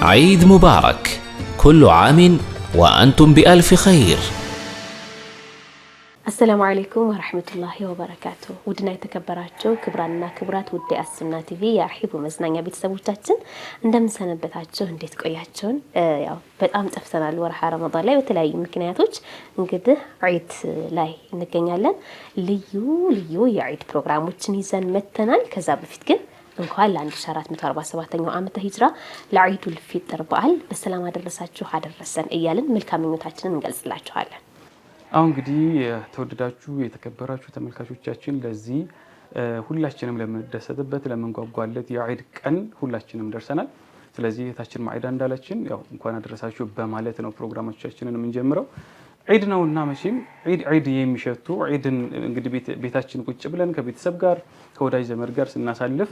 عيد مبارك، كل عام وأنتم بألف خير. السلام عليكم ورحمة الله وبركاته. ودنا يتكبراتشو كبراننا كبرات ودي السنة تي يا رحيب ومزنانيا ቤተሰቦቻችን እንደምን ሰነበታችሁ እንዴት ቆያችሁን? ያው በጣም ጠፍተናል ወርሃ ረመዳን ላይ በተለያዩ ምክንያቶች እንግዲህ ዒድ ላይ እንገኛለን። ልዩ የዒድ ፕሮግራሞችን ይዘን መተናል። ከዛ በፊት ግን እንኳን ለ1447ኛው ዓመተ ሂጅራ ለዒዱል ፊጥር በዓል በሰላም አደረሳችሁ አደረሰን እያልን መልካም ምኞታችንን እንገልጽላችኋለን። አሁን እንግዲህ ተወደዳችሁ የተከበራችሁ ተመልካቾቻችን ለዚህ ሁላችንም ለምንደሰትበት ለምንጓጓለት የዒድ ቀን ሁላችንም ደርሰናል። ስለዚህ የታችን ማዕዳ እንዳላችን ያው እንኳን አደረሳችሁ በማለት ነው ፕሮግራማችንን የምንጀምረው። ዒድ ነውና መቼም ዒድ የሚሸቱ ዒድን እንግዲህ ቤታችን ቁጭ ብለን ከቤተሰብ ጋር ከወዳጅ ዘመድ ጋር ስናሳልፍ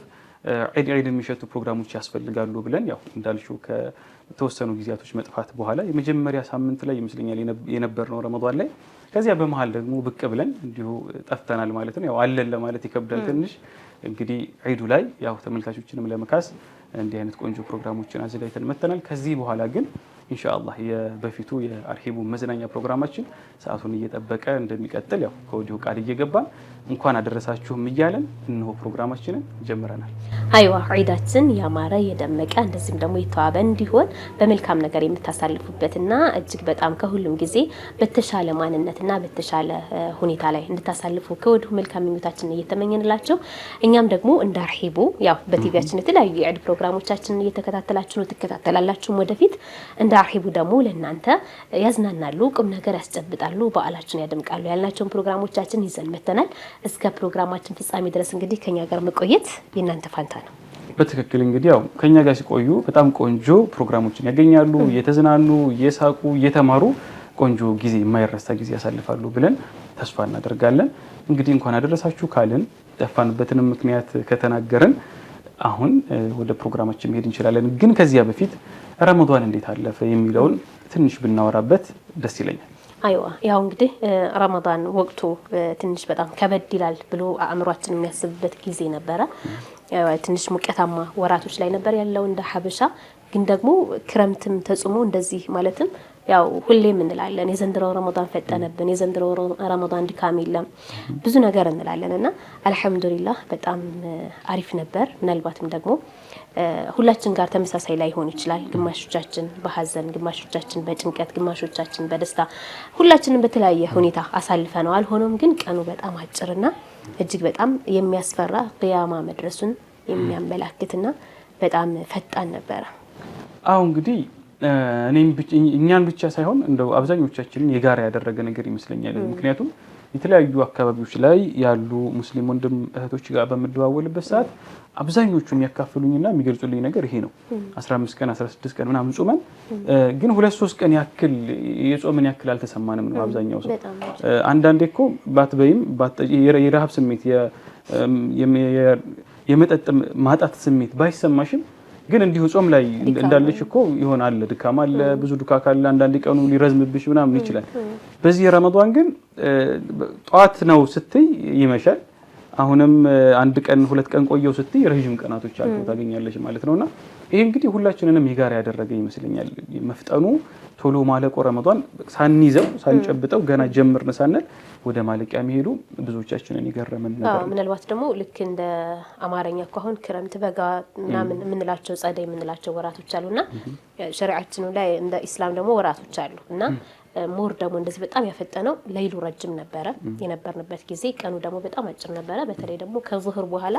ዒድ የሚሸቱ ፕሮግራሞች ያስፈልጋሉ ብለን ያው እንዳልሽው ከተወሰኑ ጊዜያቶች መጥፋት በኋላ የመጀመሪያ ሳምንት ላይ ይመስለኛል የነበርነው ረመዳን ላይ ከዚያ በመሃል ደግሞ ብቅ ብለን እንዲሁ ጠፍተናል ማለት ነው። ያው አለን ለማለት ይከብዳል ትንሽ። እንግዲህ ዒዱ ላይ ያው ተመልካቾችንም ለመካስ እንዲህ አይነት ቆንጆ ፕሮግራሞችን አዘጋጅተን መተናል። ከዚህ በኋላ ግን ኢንሻአላህ የበፊቱ የአርሂቡ መዝናኛ ፕሮግራማችን ሰዓቱን እየጠበቀ እንደሚቀጥል ያው ከወዲሁ ቃል እየገባን እንኳን አደረሳችሁም እያለን እነሆ ፕሮግራማችንን ጀምረናል። አይዋ ዒዳችን ያማረ የደመቀ እንደዚህም ደግሞ የተዋበ እንዲሆን በመልካም ነገር የምታሳልፉበትና እጅግ በጣም ከሁሉም ጊዜ በተሻለ ማንነትና በተሻለ ሁኔታ ላይ እንድታሳልፉ ከወዲሁ መልካም ምኞታችንን እየተመኘንላችሁ እኛም ደግሞ እንደ አርሂቡ ያው በቲቪያችን የተለያዩ የዒድ ፕሮግራሞቻችንን እየተከታተላችሁ ነው ትከታተላላችሁም ወደፊት እንደ አርሂቡ ደግሞ ለእናንተ ያዝናናሉ፣ ቁም ነገር ያስጨብጣሉ፣ በዓላችን ያደምቃሉ ያልናቸውን ፕሮግራሞቻችን ይዘን መተናል። እስከ ፕሮግራማችን ፍጻሜ ድረስ እንግዲህ ከኛ ጋር መቆየት የእናንተ ፋንታ ነው። በትክክል እንግዲህ ያው ከኛ ጋር ሲቆዩ በጣም ቆንጆ ፕሮግራሞችን ያገኛሉ፣ እየተዝናኑ እየሳቁ እየተማሩ ቆንጆ ጊዜ የማይረሳ ጊዜ ያሳልፋሉ ብለን ተስፋ እናደርጋለን። እንግዲህ እንኳን አደረሳችሁ ካልን ጠፋንበትንም ምክንያት ከተናገርን አሁን ወደ ፕሮግራማችን መሄድ እንችላለን። ግን ከዚያ በፊት ረመዳን እንዴት አለፈ የሚለውን ትንሽ ብናወራበት ደስ ይለኛል። አይዋ ያው እንግዲህ ረመዳን ወቅቱ ትንሽ በጣም ከበድ ይላል ብሎ አእምሯችን የሚያስብበት ጊዜ ነበረ። ትንሽ ሙቀታማ ወራቶች ላይ ነበር ያለው እንደ ሀበሻ። ግን ደግሞ ክረምትም ተጽሞ እንደዚህ ማለትም ያው ሁሌም እንላለን የዘንድሮው ረመዳን ፈጠነብን፣ የዘንድሮው ረመዳን ድካም የለም ብዙ ነገር እንላለን እና አልሐምዱሊላህ በጣም አሪፍ ነበር። ምናልባትም ደግሞ ሁላችን ጋር ተመሳሳይ ላይ ሆን ይችላል። ግማሾቻችን በሐዘን፣ ግማሾቻችን በጭንቀት፣ ግማሾቻችን በደስታ ሁላችንም በተለያየ ሁኔታ አሳልፈነዋል። ሆኖም ግን ቀኑ በጣም አጭርና እጅግ በጣም የሚያስፈራ ቅያማ መድረሱን የሚያመላክትና በጣም ፈጣን ነበረ። አሁን እንግዲህ እኛን ብቻ ሳይሆን እንደው አብዛኞቻችንን የጋራ ያደረገ ነገር ይመስለኛል። ምክንያቱም የተለያዩ አካባቢዎች ላይ ያሉ ሙስሊም ወንድም እህቶች ጋር በመደዋወልበት ሰዓት አብዛኞቹ የሚያካፍሉኝና የሚገልጹልኝ ነገር ይሄ ነው። 15 ቀን 16 ቀን ምናምን ጾመን ግን 2-3 ቀን ያክል የጾምን ያክል አልተሰማንም ነው አብዛኛው ሰው። አንዳንዴ እኮ ባትበይም የረሃብ ስሜት የመጠጥ ማጣት ስሜት ባይሰማሽም ግን እንዲሁ ጾም ላይ እንዳለሽ እኮ ይሆናል ድካም አለ፣ ብዙ ዱካ ካለ አንዳንድ ቀኑ ሊረዝምብሽ ምናምን ይችላል። በዚህ ረመዳን ግን ጧት ነው ስትይ ይመሻል። አሁንም አንድ ቀን 2 ቀን ቆየው ስትይ ረጅም ቀናቶች አልፎ ታገኛለሽ ማለት ነውና ይሄ እንግዲህ ሁላችንንም የጋራ ያደረገ ይመስለኛል። መፍጠኑ ቶሎ ማለቆ ረመዳን ሳንይዘው ሳንጨብጠው ገና ጀምርን ሳንል ወደ ማለቂያ መሄዱ ብዙዎቻችንን ይገረመን ነበር። ምናልባት ደግሞ ልክ እንደ አማርኛ እኮ አሁን ክረምት፣ በጋ ምናምን የምንላቸው ጸደይ የምንላቸው ወራቶች አሉና ሸሪዓችን ላይ እንደ ኢስላም ደግሞ ወራቶች አሉ እና ሞር ደግሞ እንደዚህ በጣም ያፈጠነው ለይሉ ረጅም ነበረ የነበርንበት ጊዜ፣ ቀኑ ደግሞ በጣም አጭር ነበረ። በተለይ ደግሞ ከዙህር በኋላ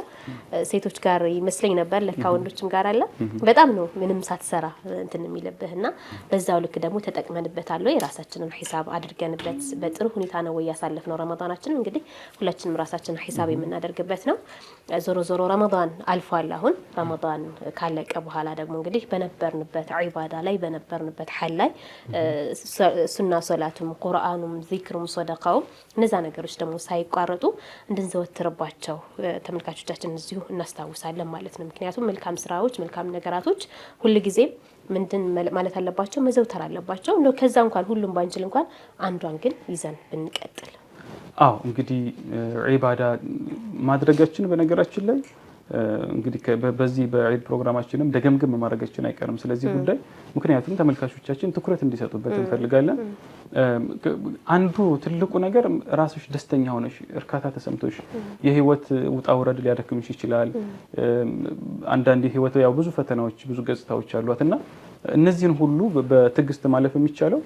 ሴቶች ጋር ይመስለኝ ነበር ለካ ወንዶችም ጋር አለ በጣም ነው ምንም ሳትሰራ እንትን የሚልብህና በዛው ልክ ደግሞ ተጠቅመንበታል ወይ ራሳችንን ሂሳብ አድርገንበት በጥሩ ሁኔታ ነው ወይ ያሳለፍነው ረመዳናችን። እንግዲህ ሁላችንም ራሳችንን ሂሳብ የምናደርግበት ነው። ዞሮ ረመዳን አልፏል። አሁን ረመዳን ካለቀ በኋላ ደግሞ እንግዲህ በነበርንበት ዒባዳ ላይ በነበርንበት ሐል ላይ ሱና ሶላቱም ቁርአኑም ዚክሩም ሰደቃውም እነዛ ነገሮች ደግሞ ሳይቋረጡ እንድንዘወትርባቸው ተመልካቾቻችን እዚሁ እናስታውሳለን ማለት ነው። ምክንያቱም መልካም ስራዎች መልካም ነገራቶች ሁልጊዜ ምንድን ማለት አለባቸው መዘውተር አለባቸው። እንደው ከዛ እንኳን ሁሉም ባንችል እንኳን አንዷን ግን ይዘን ብንቀጥል። አዎ እንግዲህ ዒባዳ ማድረጋችን በነገራችን ላይ እንግዲህ በዚህ በዒድ ፕሮግራማችንም ደገምግም ማድረጋችን አይቀርም ስለዚህ ጉዳይ ምክንያቱም ተመልካቾቻችን ትኩረት እንዲሰጡበት እንፈልጋለን አንዱ ትልቁ ነገር ራስሽ ደስተኛ ሆነሽ እርካታ ተሰምቶሽ የህይወት ውጣ ውረድ ሊያደክምሽ ይችላል አንዳንድ የህይወት ያው ብዙ ፈተናዎች ብዙ ገጽታዎች አሏትና እነዚህን ሁሉ በትግስት ማለፍ የሚቻለው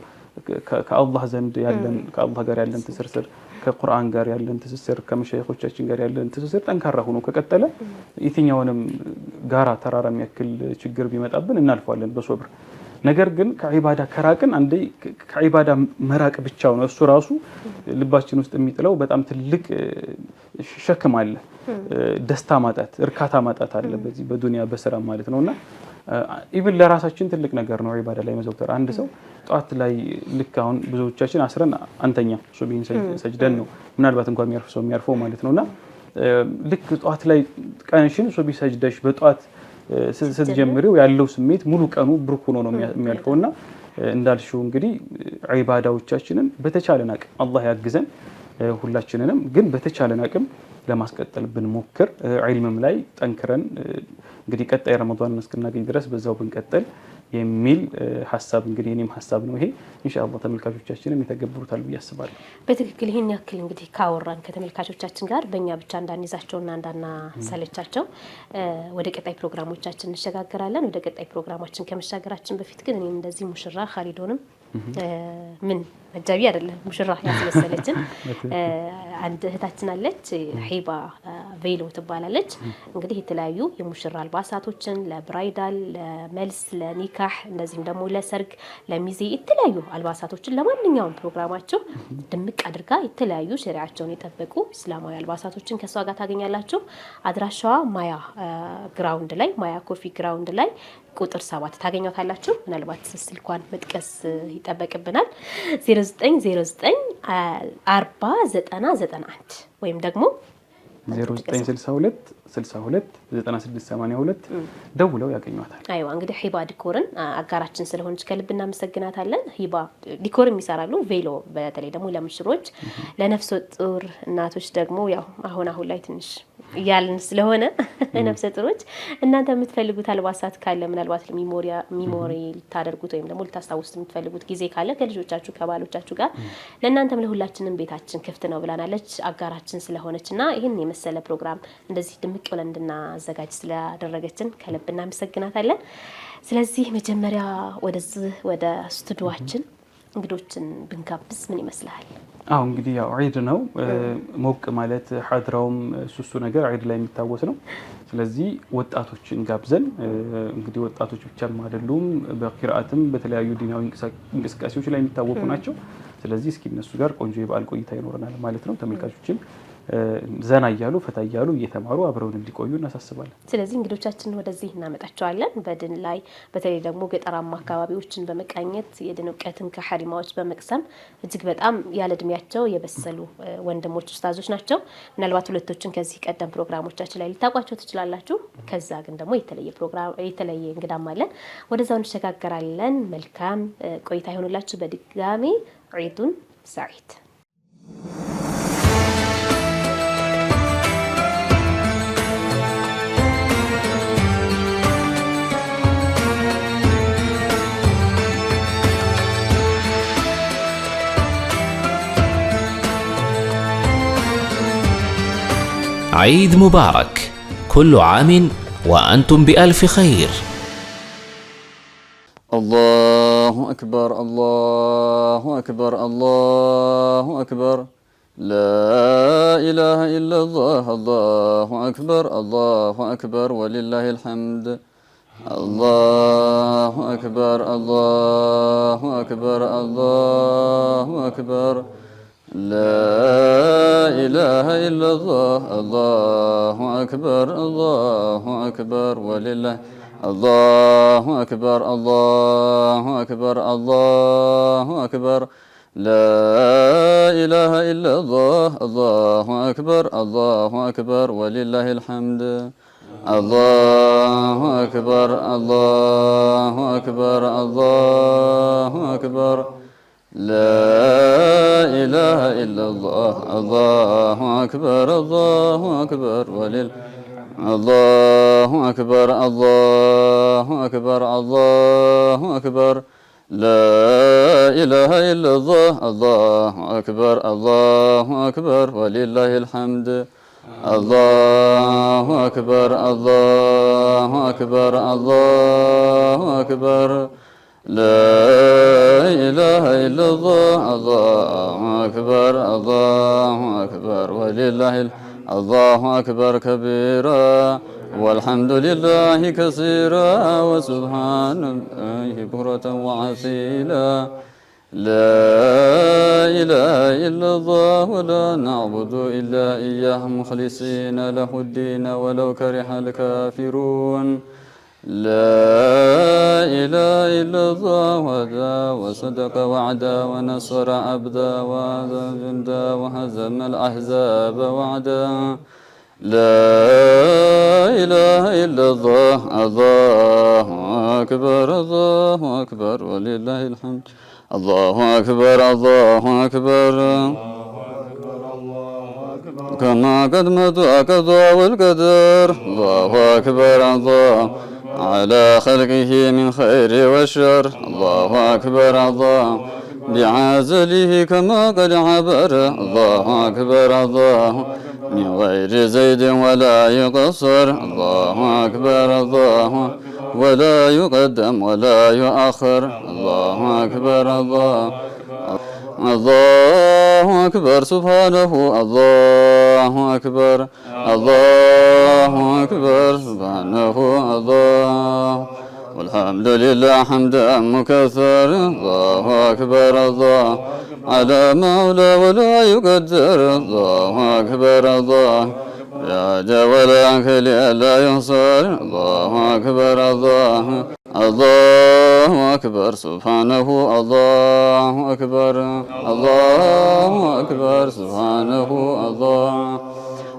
ከአላህ ዘንድ ያለን ከአላህ ጋር ያለን ትስስር ከቁርአን ጋር ያለን ትስስር ከመሻይኾቻችን ጋር ያለን ትስስር ጠንካራ ሆኖ ከቀጠለ የትኛውንም ጋራ ተራራ የሚያክል ችግር ቢመጣብን እናልፈዋለን በሶብር ነገር ግን ከዒባዳ ከራቅን አንዴ ከዒባዳ መራቅ ብቻው ነው እሱ ራሱ ልባችን ውስጥ የሚጥለው በጣም ትልቅ ሸክም አለ ደስታ ማጣት እርካታ ማጣት አለ በዚህ በዱንያ በስራ ማለት ነውና ኢቭን ለራሳችን ትልቅ ነገር ነው ዒባዳ ላይ መዘውተር አንድ ሰው ጧት ላይ ልክ አሁን ብዙዎቻችን አስረን አንተኛ ሱብሂን ሰጅደን ነው ምናልባት እንኳን የሚያርፈው ማለት ነውና ልክ ጧት ላይ ቀንሽን ሱብሂ ሰጅደሽ በጧት ስትጀምሪው ያለው ስሜት ሙሉ ቀኑ ብሩክ ሆኖ ነው የሚያልፈውና እንዳልሽው እንግዲህ ዒባዳዎቻችንን በተቻለን አቅም አላህ ያግዘን ሁላችንንም ግን በተቻለን አቅም ለማስቀጠል ብንሞክር ዒልምም ላይ ጠንክረን እንግዲህ ቀጣይ ረመዳን እስክናገኝ ድረስ በዛው ብንቀጥል የሚል ሐሳብ እንግዲህ እኔም ሐሳብ ነው ይሄ ኢንሻአላህ ተመልካቾቻችንም የተገበሩታል ብዬ አስባለሁ በትክክል ይሄን ያክል እንግዲህ ካወራን ከተመልካቾቻችን ጋር በእኛ ብቻ እንዳንይዛቸውና እንዳናሰለቻቸው ወደ ቀጣይ ፕሮግራሞቻችን እንሸጋገራለን ወደ ቀጣይ ፕሮግራማችን ከመሻገራችን በፊት ግን እኔም እንደዚህ ሙሽራ ኻሊዶንም ምን አጃቢ አይደለም ሙሽራ ያስመሰለችን አንድ እህታችን አለች ሂባ ቬሎ ትባላለች እንግዲህ የተለያዩ የሙሽራ አልባሳቶችን ለብራይዳል ለመልስ ለኒካህ እንደዚህም ደግሞ ለሰርግ ለሚዜ የተለያዩ አልባሳቶችን ለማንኛውም ፕሮግራማቸው ድምቅ አድርጋ የተለያዩ ሸሪዓቸውን የጠበቁ እስላማዊ አልባሳቶችን ከሷ ጋር ታገኛላችሁ አድራሻዋ ማያ ግራውንድ ላይ ማያ ኮፊ ግራውንድ ላይ ቁጥር 7 ታገኛታላችሁ ምናልባት ስልኳን መጥቀስ ይጠበቅብናል 0909 409091 ወይም ደግሞ 0962 62 9682 ደውለው ያገኙታል አይዋ እንግዲህ ሂባ ዲኮርን አጋራችን ስለሆነች ከልብ እናመሰግናታለን ሂባ ዲኮርም ይሰራሉ ቬሎ በተለይ ደግሞ ለሙሽሮች ለነፍሰ ጡር እናቶች ደግሞ ያው አሁን ላይ ትንሽ ያልን ስለሆነ ነፍሰ ጡሮች እናንተ የምትፈልጉት አልባሳት ካለ ምናልባት ሚሞሪ ልታደርጉት ወይም ደግሞ ልታስታውሱት የምትፈልጉት ጊዜ ካለ ከልጆቻችሁ ከባሎቻችሁ ጋር ለእናንተም ለሁላችንም ቤታችን ክፍት ነው ብላናለች አጋራችን ስለሆነችና ይሄን የመሰለ ፕሮግራም እንደዚህ ድምቅ ብለን እንድናዘጋጅ ስላደረገችን ከልብ እናመሰግናታለን ስለዚህ መጀመሪያ ወደ ስቱዲዮአችን እንግዶችን ብንጋብዝ ምን ይመስላል አው እንግዲህ ያው ዒድ ነው ሞቅ ማለት ሐድራውም ሱሱ ነገር ዒድ ላይ የሚታወስ ነው ስለዚህ ወጣቶችን ጋብዘን እንግዲህ ወጣቶች ብቻም አይደሉም በቂራአትም በተለያዩ ዲናዊ እንቅስቃሴዎች ላይ የሚታወቁ ናቸው ስለዚህ እስኪ እነሱ ጋር ቆንጆ የበዓል ቆይታ ይኖረናል ማለት ነው ተመልካቾችን ዘና ይያሉ ፈታ ይያሉ እየተማሩ አብረውን እንዲቆዩ እናሳስባለን ስለዚህ እንግዶቻችን ወደዚህ እናመጣቸዋለን በድን ላይ በተለይ ደግሞ ገጠራማ አካባቢዎችን በመቃኘት የድን ዕውቀትን ከሐሪማዎች በመቅሰም እጅግ በጣም ያለ እድሜያቸው የበሰሉ ወንድሞች ኡስታዞች ናቸው ምናልባት ሁለቶችን ከዚህ ቀደም ፕሮግራሞቻችን ላይ ልታቋቸው ትችላላችሁ ከዛ ግን ደግሞ የተለየ እንግዳም አለን ወደዛው እንሸጋገራለን መልካም ቆይታ ይሁንላችሁ በድጋሚ ዒዱን ሰዒድ عيد مبارك كل عام وأنتم بألف خير الله أكبر الله أكبر الله أكبر لا إله إلا الله الله أكبر الله أكبر ولله الحمد الله أكبر الله أكبر الله أكبر لا إله إلا الله الله أكبر الله أكبر ولله الله أكبر الله أكبر الله أكبر لا إله إلا الله الله أكبر الله أكبر ولله الحمد الله أكبر الله أكبر الله أكبر لا إله إلا الله الله أكبر الله أكبر الله أكبر الله أكبر الله أكبر لا إله إلا الله الله أكبر الله أكبر ولله الحمد الله أكبر الله أكبر الله أكبر لا إله إلا الله الله أكبر الله أكبر ولله الله أكبر كبيرا والحمد لله كثيرا وسبحان الله بكرة وعسيلا لا إله إلا الله ولا نعبد إلا إياه مخلصين له الدين ولو كره الكافرون لا إله إلا الله وحده وصدق وعدا ونصر عبدا وعدا جندا وهزم الأحزاب وعدا لا إله إلا الله الله أكبر الله أكبر ولله الحمد الله أكبر الله أكبر كما قد مضى قضى والقدر الله أكبر الله على خلقه من خير وشر الله أكبر الله بعزله كما قد عبر الله أكبر الله من غير زيد ولا يقصر الله أكبر الله ولا يقدم ولا يؤخر الله أكبر الله الله أكبر سبحانه الله أكبر الله أكبر سبحانه الله والحمد لله حمدا مكثر الله أكبر الله على مولى ولا يقدر الله أكبر الله لا جول عنك لا ينصر الله أكبر الله الله أكبر سبحانه الله أكبر الله أكبر سبحانه الله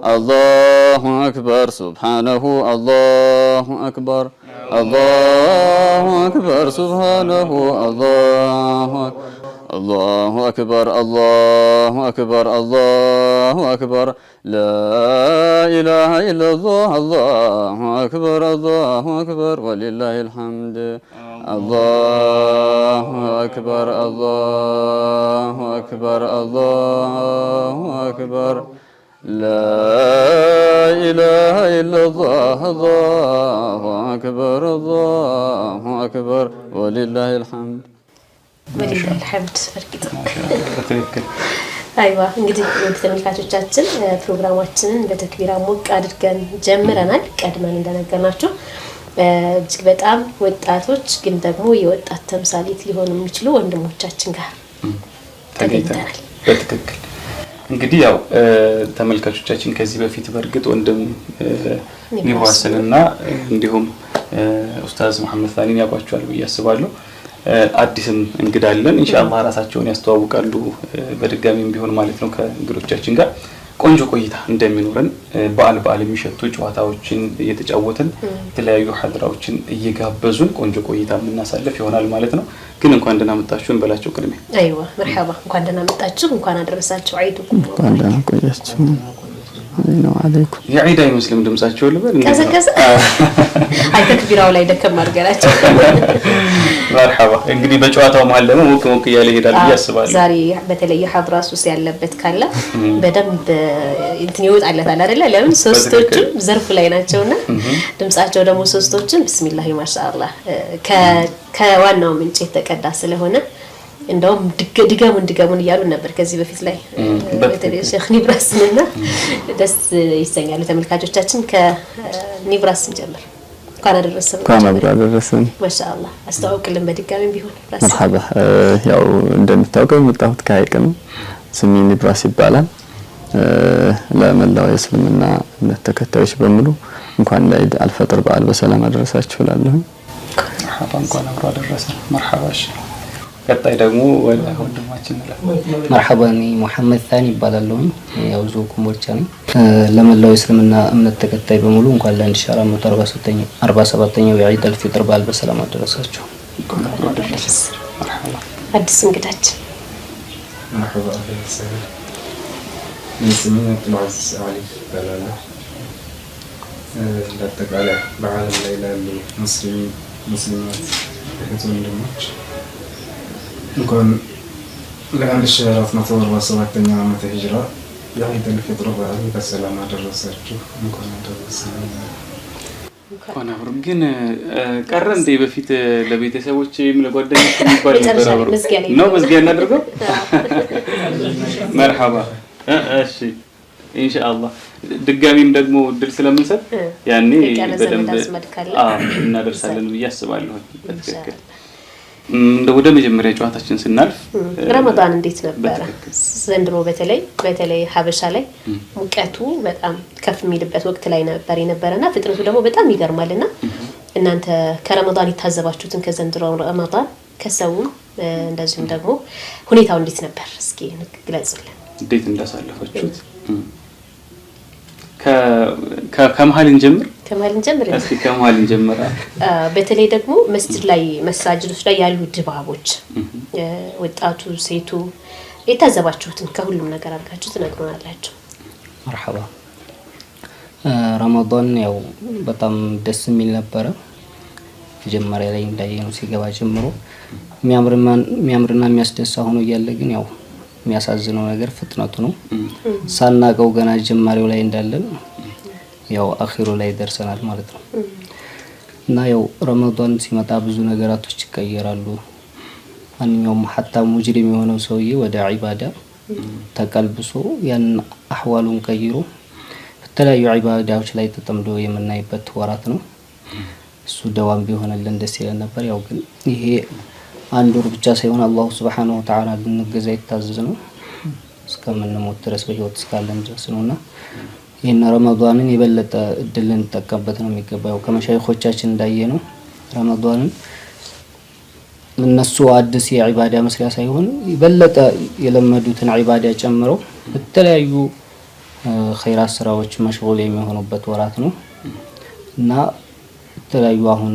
الله أكبر سبحانه الله أكبر الله أكبر سبحانه الله الله أكبر الله أكبر الله أكبر لا إله إلا الله الله أكبر الله أكبر ولله الحمد الله أكبر الله أكبر الله أكبر لا إله إلا الله الله أكبر الله أكبر ولله الحمد ولله الحمد አይዋ እንግዲህ ወደ ተመልካቾቻችን ፕሮግራማችንን በተክቢራ ሞቅ አድርገን ጀምረናል። ቀድመን እንደነገርናችሁ እጅግ በጣም ወጣቶች ግን ደግሞ የወጣት ተምሳሌት ሊሆኑ የሚችሉ ወንድሞቻችን ጋር ተገኝተናል። በትክክል እንግዲህ ያው ተመልካቾቻችን ከዚህ በፊት በርግጥ ወንድም ኒዋስንና እንዲሁም ኡስታዝ መሐመድ ሳኒን ያቋቸዋል ብዬ አስባለሁ። አዲስም እንግዳለን ኢንሻአላህ ራሳቸውን ያስተዋውቃሉ በድጋሚም ቢሆን ማለት ነው። ከእንግዶቻችን ጋር ቆንጆ ቆይታ እንደሚኖረን በዓል የሚሸቱ ጨዋታዎችን እየተጫወትን የተለያዩ ሐድራዎችን እየጋበዙን ቆንጆ ቆይታ የምናሳልፍ ይሆናል ማለት ነው። ግን እንኳን ደህና መጣችሁ እንበላችሁ ቅድሜ። አይዋ መርሐባ እንኳን ደህና መጣችሁ እንኳን አደረሳችሁ ዒድኩም እንኳን ደህና ቆያችሁ ነው አለይኩም የዒድ አይመስልም ድምጻቸው ልበል ከዘከዘ አይ ተክቢራው ላይ ደከም አድርገናቸው መርሐባ እንግዲህ በጨዋታው መሀል ደግሞ ሞቅ እያለ ይሄዳል ያስባሉ። ዛሬ በተለይ ሐድራ ሱስ ያለበት ካለ በደንብ እንትን ይወጣለታል አይደለ? ለምን ሶስቶቹም ዘርፍ ላይ ናቸውና ድምጻቸው ደግሞ ሶስቶቹም ቢስሚላህ ማሻአላህ ከዋናው ምንጭ የተቀዳ ስለሆነ እንደውም ድገሙን እያሉ ነበር ከዚህ በፊት ላይ በተለይ ሼክ ኒብራስና ደስ ይሰኛሉ። ተመልካቾቻችን ከኒብራስ ጀምር እንኳን አደረሰን ማሻአላህ አስተዋውቅልን በድጋሚ ቢሆን መርሐባ። ያው እንደምታውቀው መጣሁት ከሀይቅ ነው። ስሜ ኒብራስ ይባላል። ለመላው የእስልምና እምነት ተከታዮች በሙሉ እንኳን ለዒድ አልፈጥር በዓል በሰላም አደረሳችሁ እላለሁ። መርሐባ እንኳን አብሮ አደረሰን። መርሐባ ቀጣይ ደግሞ ወደ ወንድማችን መርሐባ እኔ መሐመድ ሳኒ ይባላለሁ። ያው ዞኩምቦልቻ ነኝ። ለመላው እስልምና እምነት ተከታይ በሙሉ እንኳን ለ1447ኛው የዒድ አልፈጥር በዓል በሰላም አደረሳችሁ። አዲስ እንግዳችን መርሐባ ስሜ ሙዓዝ አሊ ይባላል። ለአጠቃላይ በዓለም ላይ ላሉ ሙስሊማት እህት ወንድሞች እንኳን ለ1447 ዓመተ ሂጅራ የዒድ አልፊጥር በዓል በሰላም አደረሳችሁ። እንኳን አደረሰን። እንኳን አብሮ ግን ቀረ እንደ በፊት ለቤተሰቦችም ለጓደኞች የሚባል ነበር አብሮ ነው መዝጊያ እናድርገው። መርሐባ እሺ ኢንሻአላህ ድጋሚም ደግሞ እድል ስለምንሰጥ ያኔ በደንብ እናደርሳለን ብዬ አስባለሁ። በትክክል ወደ መጀመሪያ ጨዋታችን ስናልፍ ረመዳን እንዴት ነበር ዘንድሮ? በተለይ ሀበሻ ላይ ሙቀቱ በጣም ከፍ የሚልበት ወቅት ላይ ነበር የነበረና ፍጥነቱ ደግሞ በጣም ይገርማልና እናንተ ከረመዳን የታዘባችሁትን ከዘንድሮ ረመዳን ከሰውም እንደዚሁም ደግሞ ሁኔታው እንዴት ነበር? እስኪ ግለጹልን። እንዴት እንዳሳለፋችሁት ከመሀል እንጀምር። እስኪ ከመሀል እንጀምር። በተለይ ደግሞ መስጂዶች ላይ ያሉ ድባቦች ወጣቱ ሴቱ የታዘባችሁትን ከሁሉም ነገር አድርጋችሁ ትነግሩናላችሁ። መርሐባ። ረመዳን ያው በጣም ደስ የሚል ነበረ። መጀመሪያ ላይ እንዳየነው ሲገባ ጀምሮ የሚያምርና የሚያስደሳ ሆኖ እያለ ግን ያው የሚያሳዝነው ነገር ፍጥነቱ ነው። ሳናቀው ገና ጀማሪው ላይ እንዳለን ያው አኺሩ ላይ ደርሰናል ማለት ነው። እና ያው ረመዳን ሲመጣ ብዙ ነገራቶች ይቀየራሉ። ማንኛውም ሐታ ሙጅሪም የሆነው ሰውዬ ወደ ዒባዳ ተቀልብሶ ያን አህዋሉን ቀይሮ በተለያዩ ዒባዳዎች ላይ ተጠምዶ የምናይበት ወራት ነው። እሱ ደዋም ቢሆንልን ደስ ይለን ነበር። ያው ግን ይሄ አንድ ወር ብቻ ሳይሆን አላሁ ሱብሓነሁ ወተዓላ ልንገዛ የታዘዝ ነው እስከምንሞት ድረስ በህይወት እስካለን ድረስ ነውና ይሄን ረመዳንን የበለጠ እድል ልንጠቀምበት ነው የሚገባው። ከመሻይኾቻችን እንዳየነው ረመዳንን ለነሱ አዲስ የዒባዳ መስሪያ ሳይሆን የበለጠ የለመዱትን ዒባዳ ጨምረው በተለያዩ ኸይራት ስራዎች መሽጉል የሚሆኑበት ወራት ነው እና የተለያዩ አሁን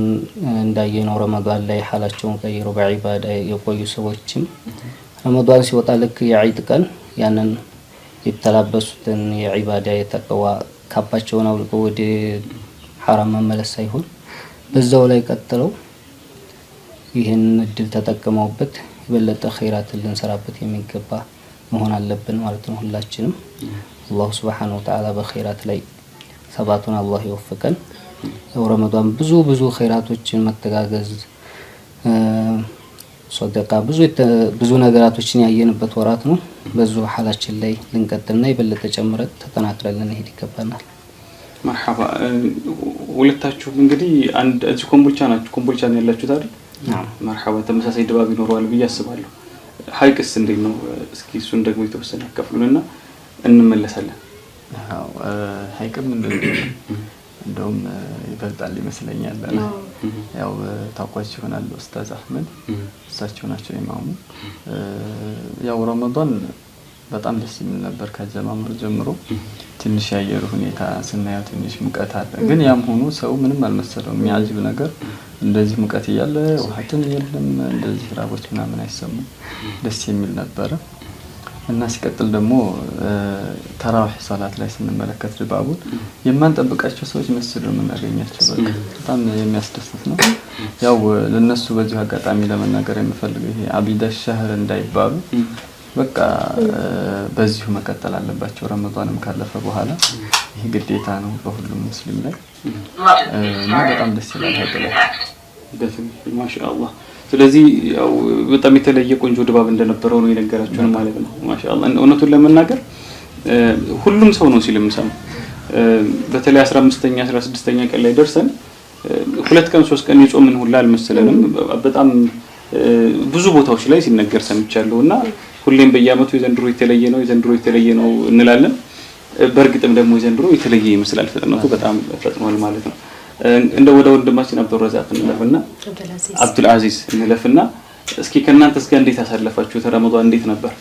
እንዳየነው ረመዳን ላይ ሐላቸውን ቀይረው በዒባዳ የቆዩ ሰዎችም ረመዳን ሲወጣ ልክ የዒድ ቀን ያንን የተላበሱትን የዒባዳ የተቀዋ ካባቸውን አውልቀው ወደ ሐራም መመለስ ሳይሆን በዛው ላይ ቀጥለው ይህን እድል ተጠቅመውበት የበለጠ ኸይራትን ልንሰራበት የሚገባ መሆን አለብን ማለት ነው። ሁላችንም አላሁ ሱብሓነሁ ወተዓላ በኸይራት ላይ ሰባቱን አላህ ይወፍቀን። ረመዳን ብዙ ኸይራቶችን መተጋገዝ ሶደቃ ብዙ ነገራቶችን ያየንበት ወራት ነው። በዙ ሐላችን ላይ ልንቀጥልና የበለጠ ጨምረን ተጠናክረን ልንሄድ ይገባናል። መርሐባ። ሁለታችሁም እንግዲህ አንድ እዚህ ኮምቦልቻ ናችሁ። ኮምቦልቻ ነው ያላችሁት አይደል? መርሐባ። ተመሳሳይ ድባብ ይኖረዋል ብዬ አስባለሁ። ሐይቅስ እንዴት ነው? እስኪ እሱን ደግሞ የተወሰነ ያካፍሉንና እንመለሳለን። ሐይቅም እንደውም ይበልጣል ይመስለኛል። ያው ታውቋቸው ይሆናል ኡስታዝ አህመድ እሳቸው ናቸው ኢማሙ። ያው ረመዳን በጣም ደስ የሚል ነበር ከጀማምሩ ጀምሮ። ትንሽ ያየሩ ሁኔታ ስናየው ትንሽ ሙቀት አለ፣ ግን ያም ሆኖ ሰው ምንም አልመሰለውም። የሚያጅብ ነገር እንደዚህ ሙቀት እያለ ውሃትን የለም እንደዚህ ራቦች ምናምን አይሰሙም። ደስ የሚል ነበረ እና ሲቀጥል ደግሞ ተራዊህ ሶላት ላይ ስንመለከት ድባቡን የማንጠብቃቸው ሰዎች መስሉ የምናገኛቸው በጣም የሚያስደስት ነው። ያው ለነሱ በዚህ አጋጣሚ ለመናገር የምፈልገው ይሄ አቢዳ ሸህር እንዳይባሉ በቃ በዚሁ መቀጠል አለባቸው። ረመዳንም ካለፈ በኋላ ይሄ ግዴታ ነው በሁሉም ሙስሊም ላይ እና በጣም ደስ ይላል ሀገር ማሻአላህ። ስለዚህ ያው በጣም የተለየ ቆንጆ ድባብ እንደነበረው ነው የነገራችሁን ማለት ነው። ማሻአላህ እውነቱን ለመናገር ሁሉም ሰው ነው ሲልም ሰው በተለይ 15ኛ 16ኛ ቀን ላይ ደርሰን 2 ቀን 3 ቀን የጾምን ሁላ አልመሰለንም። በጣም ብዙ ቦታዎች ላይ ሲነገር ሰምቻለሁና ሁሌም በየአመቱ የዘንድሮ የተለየ ነው እንላለን። በእርግጥም ደግሞ የዘንድሮ የተለየ ይመስላል። ፍጥነቱ በጣም ፈጥኗል ማለት ነው። እንደ ወደ ወንድማችን አብዱልረዛቅ እንለፍና አብዱልአዚዝ እንለፍና እስኪ ከናንተስ ጋር እንዴት አሳለፋችሁት? ረመዳን እንዴት ነበር?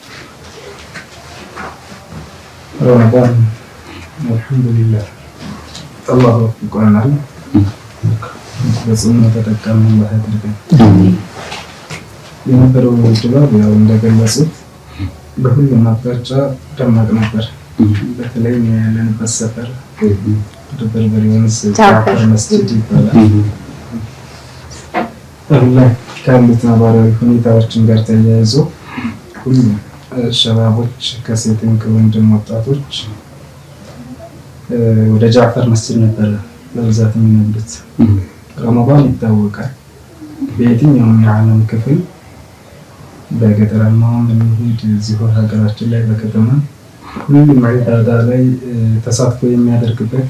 ረመዳን አልሐምዱሊላህ አላህ ወፍቆናል። በጽኑ ተጠቃሚ ያድርገን። የነበረው ድባብ ያው እንደገለጹት በሁሉም አቅጣጫ ደማቅ ነበር። በተለይ ያለንበት ሰፈር በርበሬ ወንዝ ጃዕፈር መስጂድ ይባላል። አሁን ላይ ካሉት ነባራዊ ሁኔታዎችን ጋር ተያይዞ ሁሉም ሸባቦች ከሴትም ከወንድም ወጣቶች ወደ ጃዕፈር መስጂድ ነበር በብዛት የሚነዱት። ረመዳን ይታወቃል በየትኛውም የዓለም ክፍል በገጠራማውም በሚሄድ እዚሁ ሀገራችን ላይ በከተማ ሁሉም ዒባዳ ላይ ተሳትፎ የሚያደርግበት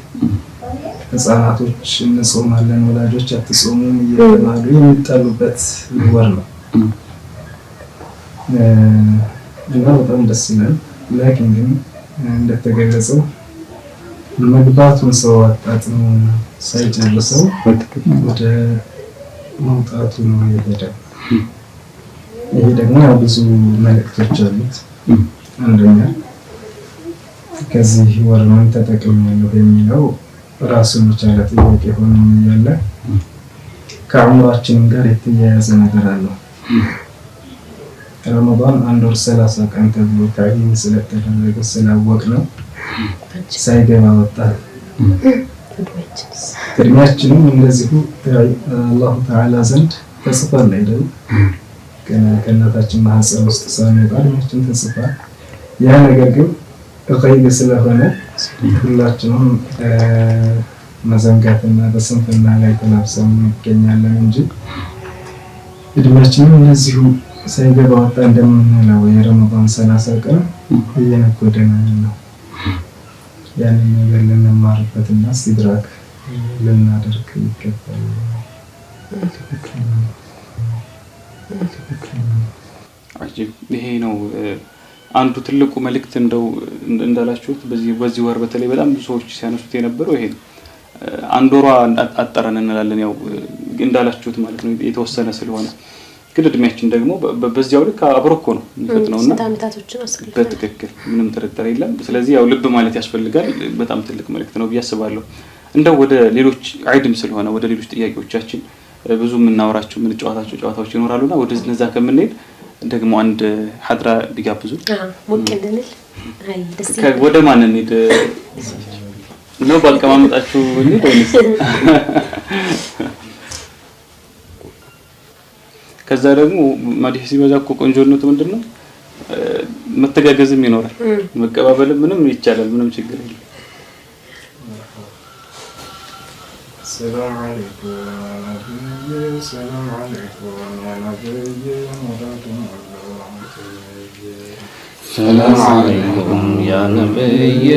ህፃናቶች እንጾማለን ወላጆች አትጾሙም እየተባሉ የሚጣሉበት ወር ነው እና በጣም ደስ ይላል። ላኪን ግን እንደተገለጸው መግባቱን ሰው አጣጥሞ ሳይጨርሰው ወደ መውጣቱ ነው የሄደው። ይሄ ደግሞ ብዙ መልእክቶች አሉት። አንደኛ ከዚህ ወር ምን ተጠቅሜያለሁ የሚለው ራሱን የቻለ ጥያቄ ሆኖ ያለ ከዑምራችን ጋር የተያያዘ ነገር አለው። ረመዳን 1 ወር 30 ቀን ተብሎ ታይም ስለተደረገ ስላወቅ ነው ሳይገባ ወጣ። እድሜያችንም እንደዚሁ አላሁ ተዓላ ዘንድ ተጽፏል አይደል? ከእናታችን ማህፀን ውስጥ ሳንወጣ እድሜያችን ተጽፏል። ያ ነገር ግን ገይብ ስለሆነ ሁላችንም መዘንጋትና በስንፍና ላይ ተላብሰን እንገኛለን እንጂ እድሜያችንም እንደዚሁ ሳይገባ ወጣ እንደምንለው የረመዳን 30 ቀን እየነጎደን ነው። ያንን ነገር ልንማርበትና ሲድራክ ልናደርግ ይገባል። አጂብ ይሄ ነው አንዱ ትልቁ መልእክት እንዳላችሁት በዚህ ወር በተለይ በጣም ብዙ ሰዎች ሲያነሱት የነበረው ይሄ ነው። 1 ወሯ አጠረን እንላለን ያው እንዳላችሁት ማለት ነው የተወሰነ ስለሆነ ግን እድሜያችን ደግሞ በዚያው ልክ አብሮኮ ነው የሚፈጥነውና ታምታቶችን አስከልፈ በትክክል ምንም ጥርጥር የለም። ስለዚህ ያው ልብ ማለት ያስፈልጋል። በጣም ትልቅ መልእክት ነው ብያስባለሁ። እንደው ወደ ሌሎች ዒድም ስለሆነ ወደ ሌሎች ጥያቄዎቻችን ብዙ የምናወራቸው የምንጫወታቸው ጨዋታዎች ይኖራሉና ወደ እነዛ ከምንሄድ ደግሞ አንድ ሐድራ ቢጋብዙ ሞቅ እንደንል አይ ደስ ወደ ማን እንሂድ ነው? ባልቀማመጣችሁ እንሂድ ወይስ ከዛ ደግሞ ማዲህ ሲበዛ እኮ ቆንጆነቱ ምንድነው? መተጋገዝም ይኖራል። መቀባበልም ምንም ይቻላል። ምንም ችግር የለም። ሰላም አለይኩም ሰላም አለይኩም ያ ነብይ ሙራዱን ሰላም አለይኩም ያ ነብይ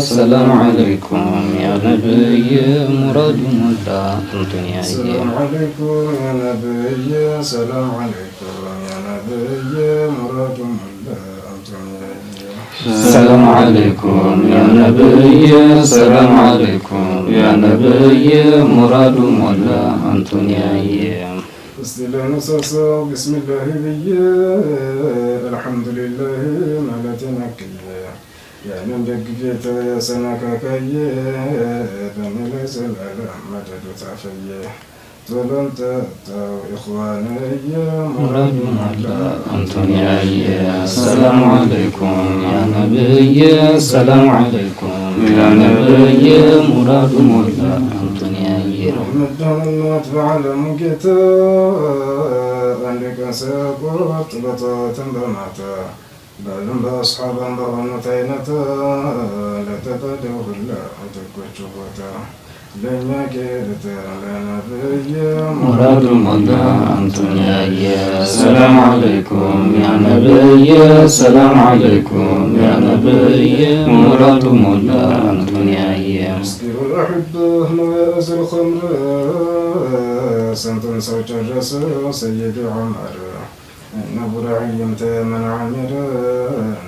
ሰላም አለይኩም ያ ነብይ ሙራዱን ወላ አንቱን ያ ሰላም አለይኩም ያ ነብይ ሰላም አለይኩም ያ ነብይ ሙራዱን ወላ አንቱን ሰላም አለይኩም ያ ነብይ ሰላም አለይኩም ያ ነብይ ሙራዱን ወላ አንቱን ያ استلام صاصا بسم الله بيه الحمد لله مالتنا كيه يا نبك جيتا يا سناكا كيه بملا سلالة مدد تعفيه ظلمت تاو إخواني مراد على أنتونيا السلام عليكم يا نبي السلام عليكم يا نبي مراد على أنتونيا محمد الله تعالى مجتا عندك ساقط بطاة بماتا بل بأصحابا بغنتينتا لا تبدو الله تكوشبتا لما كنت لنا بيا مراد الله أنتونيا السلام عليكم يا نبي السلام عليكم يا نبي مراد الله أنتونيا مسكر الأحبة نواز الخمر سنتن صوت الرسول سيد عمر نبر عيمت من عمر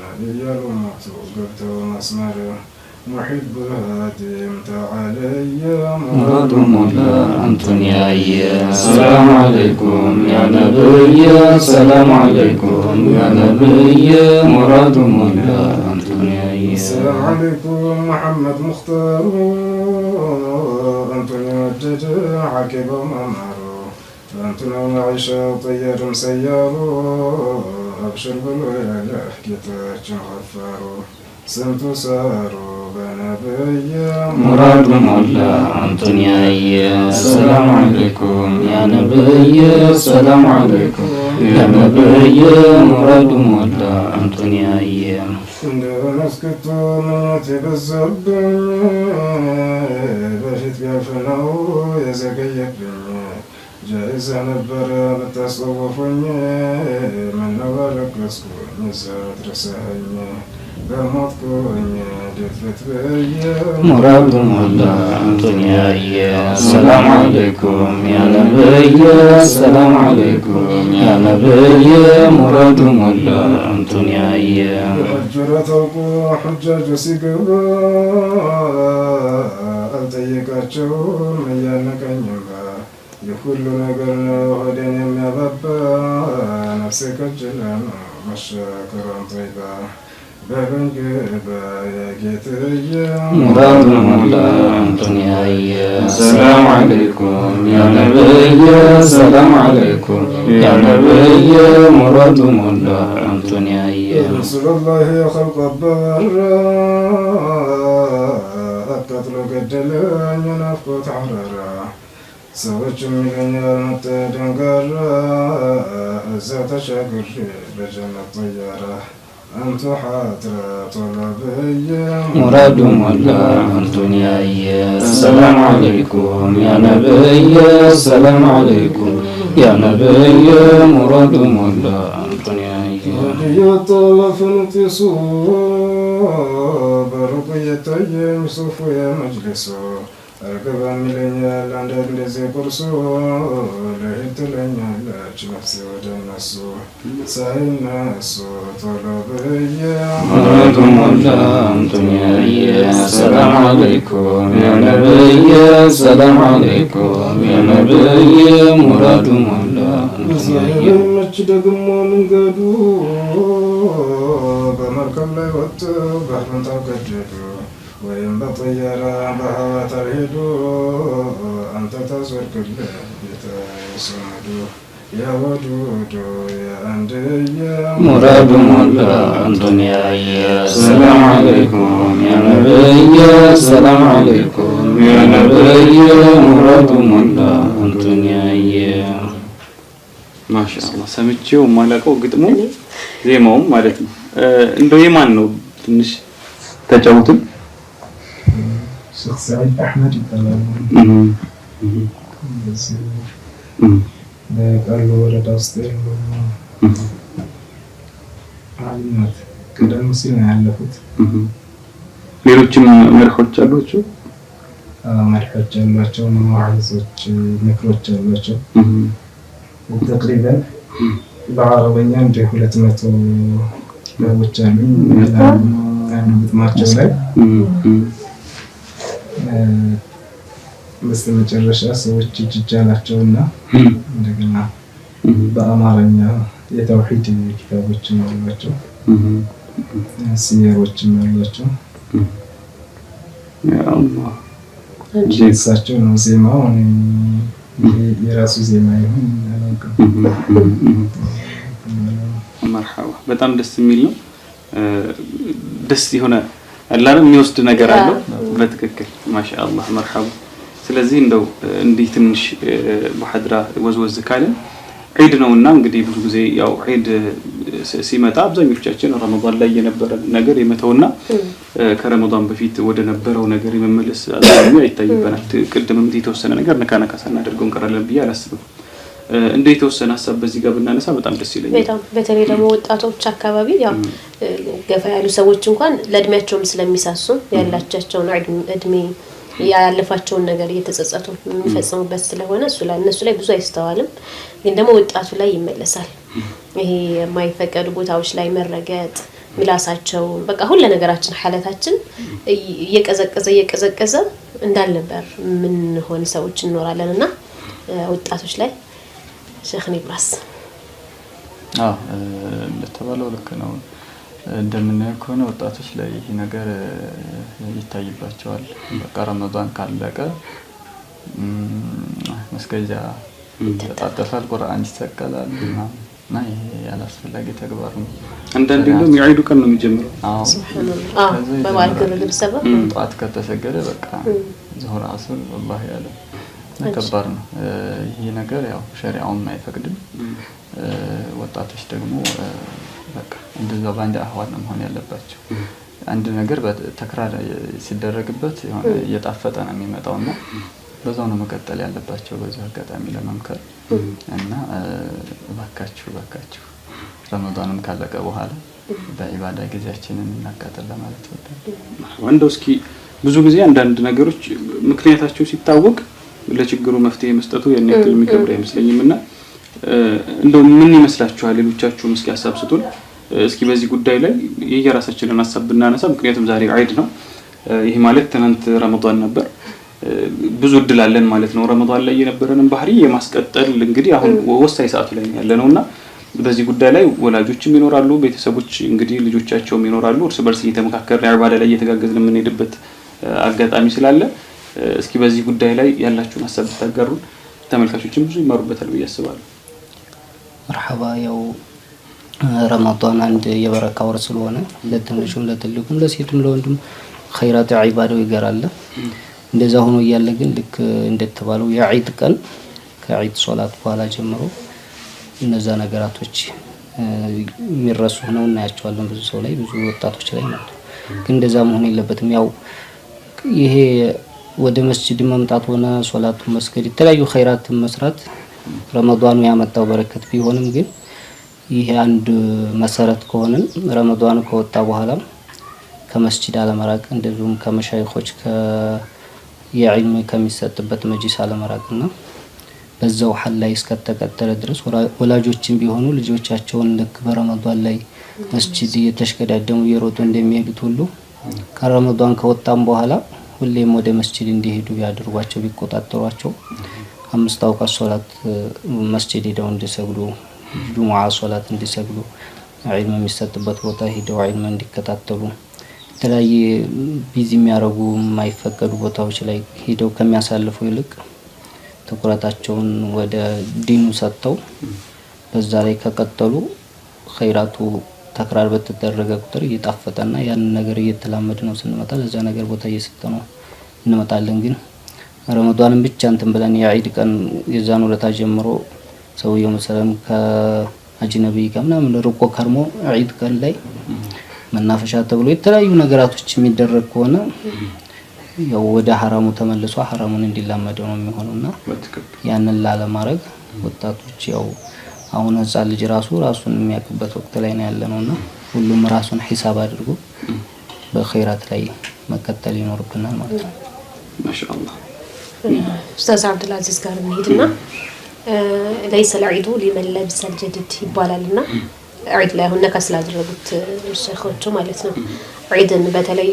نبي الأمة قلت مسمر محب هادم تعالي مراد الله أنتونيا السلام عليكم يا نبي السلام عليكم يا نبي مراد الله أنتونيا السلام عليكم محمد مختار أنتوني وجد عكب وممر أنتوني وعيشة طير مسيار أبشر بالويلة كتاج غفار ስንቱ ሰሩ በነብይ ሙራዱ ሞላ አንቱን ያየ ሰላም አለይኩም ያ ነብይ ሰላም አለይኩም ያ ነብይ ሙራዱ ሞላ አንቱን ያየ እንደሆነ እስክቶ ምኞት የበዛብኝ በፊት ቢያልፍነው የዘገየብኝ ጃይዛ ነበረ ብታስጠወፉኝ ምነው ባለቀስኩኝ እሳት ረሳኸኝ በሞትኩኝ ድፍት ብዬ ሙራዱ ሞላ አንቱን ያየ ሰላም አለይኩም ያ ነብይ ሰላም አለይኩም ያ ነብይ ሙራዱ ሞላ አንቱን ያየ أجر توق حجاج ሲገባ አልጠየቃቸውም እያነቀኝም የሁሉ ነገር ነው ሆዴን የሚያባባ ነፍሴ ከጅላ ነው መሻከሯን ጠይባ በሉኝ ግባ የጌትዬ ሙራዱ ሞላ አንቱን ያየ ሰላም አለይኩም ያ ነብይ ሰላም አለይኩም ያ ነብይ ሙራዱ ሞላ አንቱን ያየ رسول الله خلق الضرى أقتل قدلان ينفقت عررا سوچ ميلنيال متدنقرا أزات شاكر بجنة طيارة أنت حاضرة طلبية ሙራዱ ሞላ አንቱን ያየ ሰላም አለይኩም ያ ነብይ ሰላም አለይኩም ያ ነብይ ሙራዱ ሞላ አንቱን ያየ يطلف نقصو برقية يمسوف يا مجلسو أرقب ميلنيال عندك لزي قرصو لهيت لنيال نفسي ودنسو سايناسو طلبية ሙራዱ ሞላ አንቱን ያየ ሰላም አለይኩም ያ ነብይ ሰላም አለይኩም ያ ነብይ ሙራዱ ሞላ አንቱን ያየ መች ደግሞ መንገዱ በመርከብ ላይ ወጥተው ባህሩን ታገደዱ ወይም በጠያራ በሀዋ ተርሄዱ አንተ ታስወርቅልህ ጌታ የሰመዱ ያወዱዱ የአንድያ ሙራዱ ሞላ አንቱን ያየ ሰላም አለይኩም ያ ነብይ ሰላም አለይኩም ያ ነብይ ሙራዱ ሞላ አንቱን ያየ ማሻአላህ ሰምቼው ማለቀው ግጥሙ ዜማውም ማለት ነው። እንደው የማን ነው ትንሽ ተጫውቱን። ሼክ ሰዒድ አሕመድ ይባላል። በቃሉ ወረዳ ውስጥ ያሉ አሊማት ቀደም ሲል ነው ያለፉት። ሌሎችም መርሆች አሏቸው። መድሖች አሏቸው፣ መዋዕዞች፣ ምክሮች አሏቸው። ተቅሪበን በአረበኛ እንደ 200 ባቦች አሉ። አንዱ ግጥማቸው ላይ በስተመጨረሻ ሰዎች እጅ አላቸውና እንደገና በአማርኛ የተውሂድ ኪታቦችም አሏቸው፣ ሲየሮችም አሏቸው። ያአላህ እሳቸው ነው ዜማው። የራሱ ዜማ ይሁን አላውቅም። መርሐባ በጣም ደስ የሚል ነው። ደስ የሆነ አላለም የሚወስድ ነገር አለው። በትክክል ማሻአላህ መርሐባ። ስለዚህ እንደው እንዲህ ትንሽ በሐድራ ወዝወዝ ካለን ዒድ ነውና እንግዲህ ብዙ ጊዜ ያው ዒድ ሲመጣ አብዛኞቻችን ረመዳን ላይ የነበረ ነገር የመተውና ከረመዳን በፊት ወደ ነበረው ነገር የመመለስ አዝማሚያ ይታይበናል። ቅድምም የተወሰነ ነገር ነካነካ ሳናደርገው እንቀራለን ብዬ አላስብም። እንደ የተወሰነ ሀሳብ በዚህ ጋር ብናነሳ በጣም ደስ ይለኛል። በጣም በተለይ ደግሞ ወጣቶች አካባቢ ያው ገፋ ያሉ ሰዎች እንኳን ለእድሜያቸውም ስለሚሳሱ ያላቸውን እድሜ ያለፋቸውን ነገር እየተጸጸቱ የሚፈጽሙበት ስለሆነ እነሱ ላይ ብዙ አይስተዋልም። ግን ደግሞ ወጣቱ ላይ ይመለሳል። ይሄ የማይፈቀዱ ቦታዎች ላይ መረገጥ፣ ምላሳቸው በቃ ሁሉ ነገራችን ሐለታችን እየቀዘቀዘ እንዳልነበር ምን ሆነ ሰዎች እንኖራለንና ወጣቶች ላይ ሼክ ኒብራስ እንደተባለው ልክ ነው። እንደምናየው ከሆነ ወጣቶች ላይ ይሄ ነገር ይታይባቸዋል። በቃ ረመዳን ካለቀ መስገጃ ይጣጠፋል፣ ቁርአን ይሰቀላል፣ እና ይሄ ያላስፈላጊ ተግባር ነው። አንዳንዴ እንደውም የዒዱ ቀን ነው የሚጀምረው። አዎ ሱብሃንአላህ በባል ግርግር ሰበብ ጠዋት ከተሰገደ በቃ ዙሁር አስር ወላሂ ያለ ከባድ ነው። ይሄ ነገር ያው ሸሪዓውም አይፈቅድም። ወጣቶች ደግሞ በቃ እንደዛ ባንድ አህዋል ነው መሆን ያለባቸው። አንድ ነገር በተክራር ሲደረግበት የሆነ እየጣፈጠ ነው የሚመጣውና በዛው ነው መቀጠል ያለባቸው። በዚህ አጋጣሚ ለመምከር እና እባካችሁ ረመዳንም ካለቀ በኋላ በኢባዳ ጊዜያችንን እናቃጥል ለማለት ወጣሁ። እንደው እስኪ ብዙ ጊዜ አንዳንድ ነገሮች ምክንያታቸው ሲታወቅ ለችግሩ መፍትሄ መስጠቱ ያን ያክል የሚከብድ አይመስለኝምና እንደው ምን ይመስላችኋል? ሌሎቻችሁም እስኪ ሐሳብ ስጡን። እስኪ በዚህ ጉዳይ ላይ የየራሳችንን ሐሳብ ብናነሳ፣ ምክንያቱም ዛሬ ዒድ ነው። ይሄ ማለት ትናንት ረመዳን ነበር። ብዙ እድል አለን ማለት ነው። ረመዳን ላይ የነበረንን ባህሪ የማስቀጠል እንግዲህ አሁን ወሳኝ ሰዓቱ ላይ ያለነውና በዚህ ጉዳይ ላይ ወላጆችም ይኖራሉ፣ ቤተሰቦች እንግዲህ ልጆቻቸውም ይኖራሉ። እርስ በርስ እየተመካከርን ኢባዳ ላይ እየተጋገዝን የምንሄድበት አጋጣሚ ስላለ እስኪ በዚህ ጉዳይ ላይ ያላችሁን ሐሳብ ብታጋሩ ተመልካቾችም ብዙ ይማሩበታል ብዬ አስባለሁ። መርሐባ። ያው ረመዳን አንድ የበረካ ወር ስለሆነ ለትንሹም ለትልቁም ለሴቱም ለወንዱም ኸይራት ኢባዳው ይገራል። እንደዛ ሆኖ እያለ ግን ልክ እንደተባለው የዒድ ቀን ከዒድ ሶላት በኋላ ጀምሮ እነዛ ነገራቶች የሚረሱ ነው እናያቸዋለን። ብዙ ሰው ላይ ብዙ ወጣቶች ላይ ማለት ግን እንደዛ መሆን የለበትም። ያው ይሄ ወደ መስጂድ መምጣት ሆነ ሶላቱን መስገድ የተለያዩ ኸይራትን መስራት ረመዳኑ ያመጣው በረከት ቢሆንም ግን ይሄ አንድ መሰረት ከሆነ ረመዳኑ ከወጣ በኋላ ከመስጂድ አለመራቅ እንደዚሁም ከመሻይኾች የዒልም ከሚሰጥበት መጅሊስ አለመራቅና በዛው ሐል ላይ እስከተቀጠለ ድረስ ወላጆችም ቢሆኑ ልጆቻቸውን ልክ በረመዳን ላይ መስጂድ እየተሽቀዳደሙ እየሮጡ እንደሚሄዱት ሁሉ ከረመዳን ከወጣም በኋላ ሁሌም ወደ መስጂድ እንዲሄዱ ቢያደርጓቸው ቢቆጣጠሯቸው 5 አውቃት ሶላት መስጂድ ሄደው እንዲሰግዱ፣ ጁሙዓ ሶላት እንዲሰግዱ፣ ዒልም የሚሰጥበት ቦታ ሄደው ዒልም እንዲከታተሉ፣ የተለያየ ቢዚ የሚያረጉ የማይፈቀዱ ቦታዎች ላይ ሄደው ከሚያሳልፉ ይልቅ ትኩረታቸውን ወደ ዲኑ ሰጥተው በዛ ላይ ከቀጠሉ ኸይራቱ ተክራር በተደረገ ቁጥር እየጣፈጠና ያን ነገር እየተላመደ ነው ስንመጣ ለዛ ነገር ቦታ እየሰጠነው እንመጣለን። ግን ረመዳንን ብቻ እንትን ብለን የዒድ ቀን የዛን ወለታ ጀምሮ ሰውየው መሰለም ከአጅነቢ ጋር ምናምን ርቆ ከርሞ ዒድ ቀን ላይ መናፈሻ ተብሎ የተለያዩ ነገራቶች የሚደረግ ከሆነ ያው ወደ ሐራሙ ተመልሶ ሐራሙን እንዲላመደው ነው የሚሆነውና ያንን ላለማድረግ ወጣቶች ያው አሁን ህፃን ልጅ ራሱን የሚያውቅበት ወቅት ላይ ነው ያለነውና ሁሉም ራሱን ሒሳብ አድርጎ በኸይራት ላይ መከተል ይኖርብናል ማለት ነው። ማሻአላህ ኡስታዝ አብዱልአዚዝ ጋር እንሄድና ለይሰ العيد لمن لبس الجديد ይባላልና ዒድ ላይ አሁን ነካ ስላደረጉት ሸኾቹ ማለት ነው። ዒድን በተለይ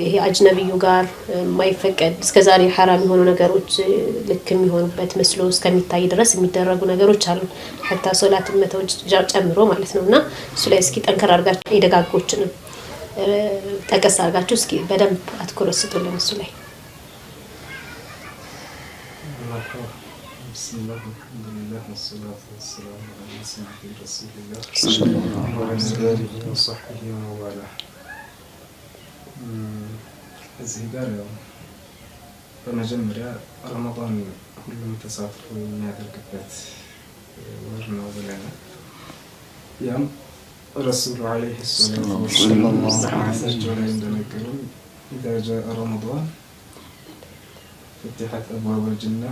ይሄ አጅነቢዩ ጋር የማይፈቀድ እስከዛሬ ሐራም የሆኑ ነገሮች ልክ የሚሆኑበት መስሎ እስከሚታይ ድረስ የሚደረጉ ነገሮች አሉ። ሐታ ሶላት መተውጅ ጨምሮ ማለት ነውና እሱ ላይ እስኪ ጠንከር አድርጋችሁ የደጋጎችንም ጠቀስ አድርጋችሁ እስኪ በደንብ አትኩሮት ስጡልን እሱ ላይ። بسم الله والحمد لله والصلاة والسلام على سيدنا رسول الله صلى الله عليه وآله وصحبه ومن እዚህ ጋር ያው በመጀመሪያ ረመዳን ሁሉም ተሳትፎ የሚያደርግበት ወር ነው ብለናል። ያም ረሱሉ ዓለይሂ ሰላቱ ወሰላም ሐዲሳቸው ላይ እንደነገሩን إذا جاء رمضان فتحت أبواب الجنة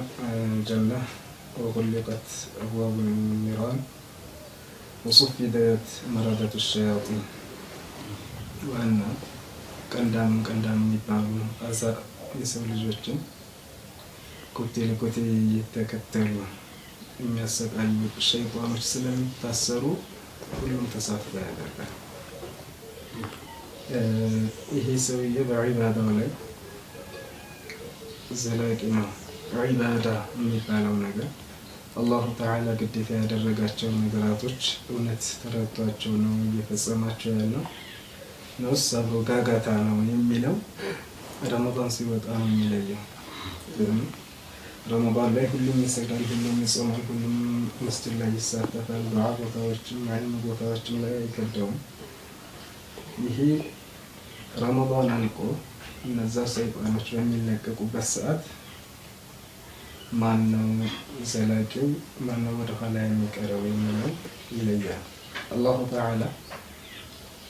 وغلقت أبواب النيران وصفدت مردة الشياطين وأن ቀንዳም የሚባሉ የሰው ልጆችን ኮቴ ለኮቴ እየተከተሉ የሚያሰቃዩ ሸይጣኖች ስለሚታሰሩ ሁሉም ተሳትፎ ያደርጋል። ይሄ ሰውዬ በዒባዳው ላይ ዘላቂ ነው። ዒባዳ የሚባለው ነገር አላሁ ተዓላ ግዴታ ያደረጋቸው ነገራቶች እውነት ተረድቷቸው ነው እየፈጸማቸው ያለው ነውስ አብሮ ጋጋታ ነው የሚለው ረመዳን ሲወጣ ነው የሚለየው። ረመዳን ላይ ሁሉም ይሰግዳል፣ ሁሉም ይጾማል፣ ሁሉም መስጂድ ላይ ይሳተፋል። ዱዓ ቦታዎችም ዒልም ቦታዎችም ላይ አይከብደውም። ይሄ ረመዳን አልቆ እነዛ ሰይጣኖች በሚለቀቁበት ሰዓት ማነው ዘላቂው ማነው ወደ ኋላ የሚቀረው የሚለው ይለያል። አላሁ ተዓላ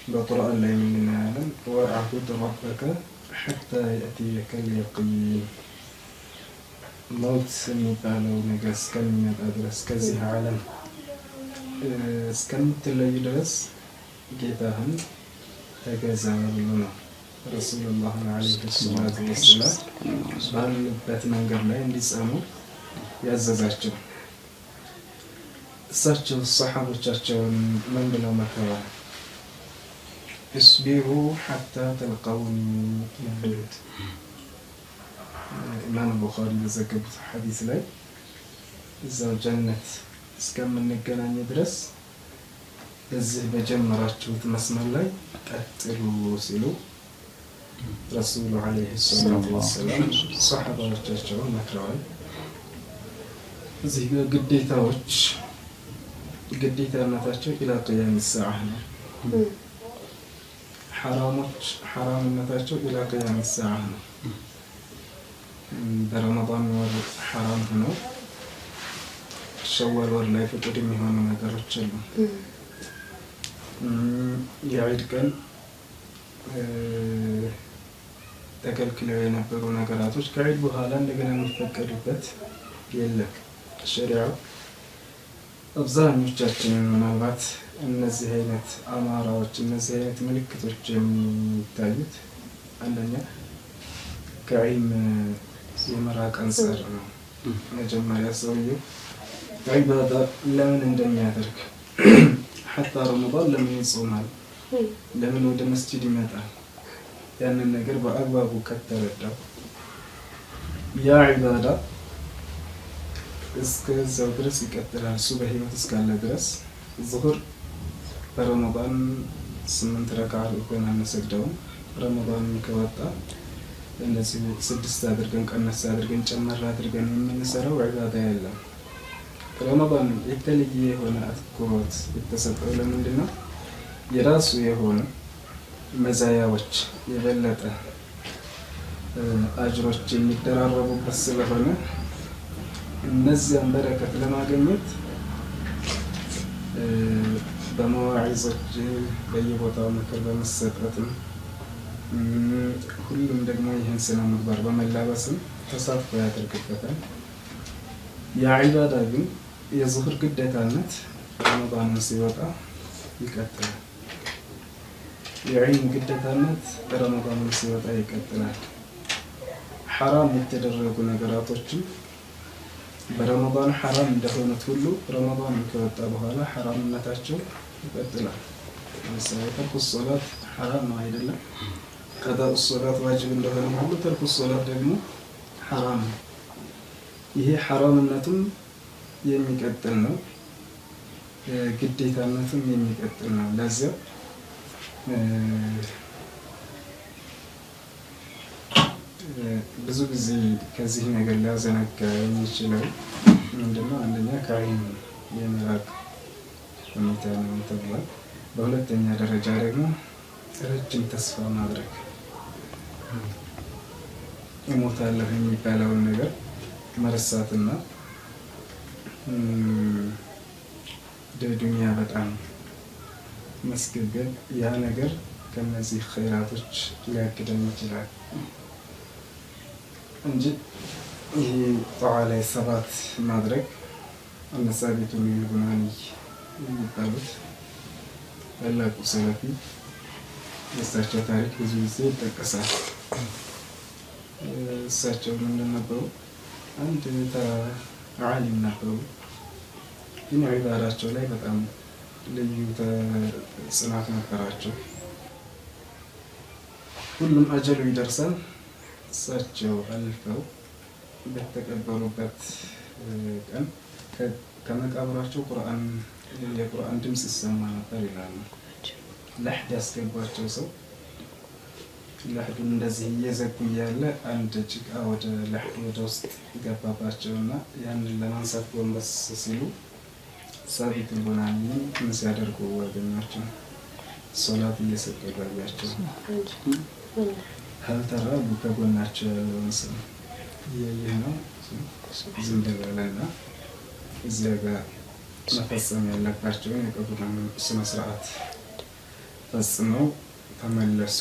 በቁርአን ላይ ምን ይላል? ወአዕቡድ ረበከ ሐታ የእትየከል የቂን፣ ሞት የሚባለው ነገር እስከሚመጣ ድረስ ከዚህ ዓለም እስከምትለይ ድረስ ጌታህን ተገዛ ብሎ ነው ረሱሉላህ ዓለይሂ ሰላቱ ወሰላም ባሉበት መንገድ ላይ እንዲጸኑ ያዘዛቸው። እሳቸው ሰሓቦቻቸውን ምን ብለው መክረዋል? እስቢሩ ሐታ ተልቀውኒ የሚሉት ኢማም ቡኻሪ በዘገቡት ሐዲስ ላይ እዛው ጀነት እስከምንገናኝ ድረስ በዚህ በጀመራችሁት መስመር ላይ ቀጥሉ ሲሉ ረሱሉ ዓለይሂ ሰላቱ ወሰላም ሰሓባዎቻቸውን መክረዋል። እዚህ ግዴታዎች ግዴታነታቸው ኢላ ቂያም ሰዓ ነው። ሐራምነታቸው ኢላ ቂያም ሰዓ ነው። በረመዳን ወር ሐራም ሆነው ሸዋል ወር ላይ ፍጡር የሚሆኑ ነገሮች አሉ። የዒድ ቀን ተከልክለው የነበሩ ነገራቶች ከዒድ በኋላ እንደገና የሚፈቀዱበት የለም። ሸሪዓው አብዛኞቻችን ምናልባት እነዚህ አይነት አማራዎች እነዚህ አይነት ምልክቶች የሚታዩት አንደኛ ከዒልም የመራቅ አንጻር ነው። መጀመሪያ ሰውየው ዒባዳ ለምን እንደሚያደርግ ሐታ ረመዳን ለምን ይጾማል፣ ለምን ወደ መስጂድ ይመጣል፣ ያንን ነገር በአግባቡ ከተረዳው ያ ዒባዳ እስከዛው ድረስ ይቀጥላል። እሱ በህይወት እስካለ ድረስ ዙሁር በረመዳን 8 ረክዓ አድርገን አንሰግደውም። ረመዳን ከወጣ እነዚህ 6 አድርገን ቀነስ አድርገን ጨመር አድርገን የምንሰራው ዒባዳ የለም። ረመዳን የተለየ የሆነ አትኩሮት የተሰጠው ለምንድን ነው? የራሱ የሆነ መዛያዎች የበለጠ አጅሮች የሚደራረቡበት ስለሆነ እነዚያን በረከት ለማግኘት በመዋዒዞች በየቦታው ምክር በመሰጠትም ሁሉም ደግሞ ይህን ስነ ምግባር በመላበስም ተሳትፎ ያደርግበታል። የዒባዳ ግን የዙሁር ግዴታነት ረመዳንን ሲወጣ ይቀጥላል። የዒልም ግዴታነት ረመዳንን ሲወጣ ይቀጥላል። ሐራም የተደረጉ ነገራቶችም በረመዳን ሐራም እንደሆኑት ሁሉ ረመዳን ከወጣ በኋላ ሐራምነታቸው ይቀጥላል። ለምሳሌ ተርኩ ሶላት ሐራም ነው አይደለም? ቀዳኡ ሶላት ዋጅብ እንደሆነ ሁሉ ተርኩ ሶላት ደግሞ ሐራም ነው። ይሄ ሐራምነቱም የሚቀጥል ነው፣ ግዴታነቱም የሚቀጥል ነው። ለዚያ ብዙ ጊዜ ከዚህ ነገር ሊያዘናጋ የሚችለው ምንድነው? አንደኛ ከዒልም የመራቅ ሁኔታ ነው ተብሏል። በሁለተኛ ደረጃ ደግሞ ረጅም ተስፋ ማድረግ፣ እሞታለሁ የሚባለውን ነገር መረሳትና ዱንያ በጣም መስገብገብ፣ ያ ነገር ከነዚህ ኸይራቶች ሊያግደን ይችላል እንጂ ይሄ ጣዓ ላይ ሰባት ማድረግ አነሳቢቱ ሚልጉናኒ የሚባሉት ታላቁ ሰለፊ የእሳቸው ታሪክ ብዙ ጊዜ ይጠቀሳል። እሳቸው ምንድን ነበሩ? አንድ ዓሊም ነበሩ፣ ግን ዒባዳቸው ላይ በጣም ልዩ ጽናት ነበራቸው። ሁሉም አጀሉ ይደርሳል። እሳቸው አልፈው በተቀበሉበት ቀን ከመቃብራቸው የቁርአን ድምፅ ይሰማ ነበር ይላሉ። ለሕድ ያስገቧቸው ሰው ለሕዱን እንደዚህ እየዘጉ እያለ አንድ ጭቃ ወደ ለሕዱ ወደ ውስጥ ገባባቸውና ያንን ለማንሳት ጎንበስ ሲሉ ሳቢት ቡናኒ ምን ሲያደርጉ አገኟቸው? ሶላት እየሰገዱ አያቸው። ሀል ተራቡ ከጎናቸው ያለውን ሰው ይህ ነው ዝም ብለውና እዚያ ጋር መፈጸም ያለባቸውን የቀብሩን ስነ ስርዓት ፈጽመው ተመለሱ።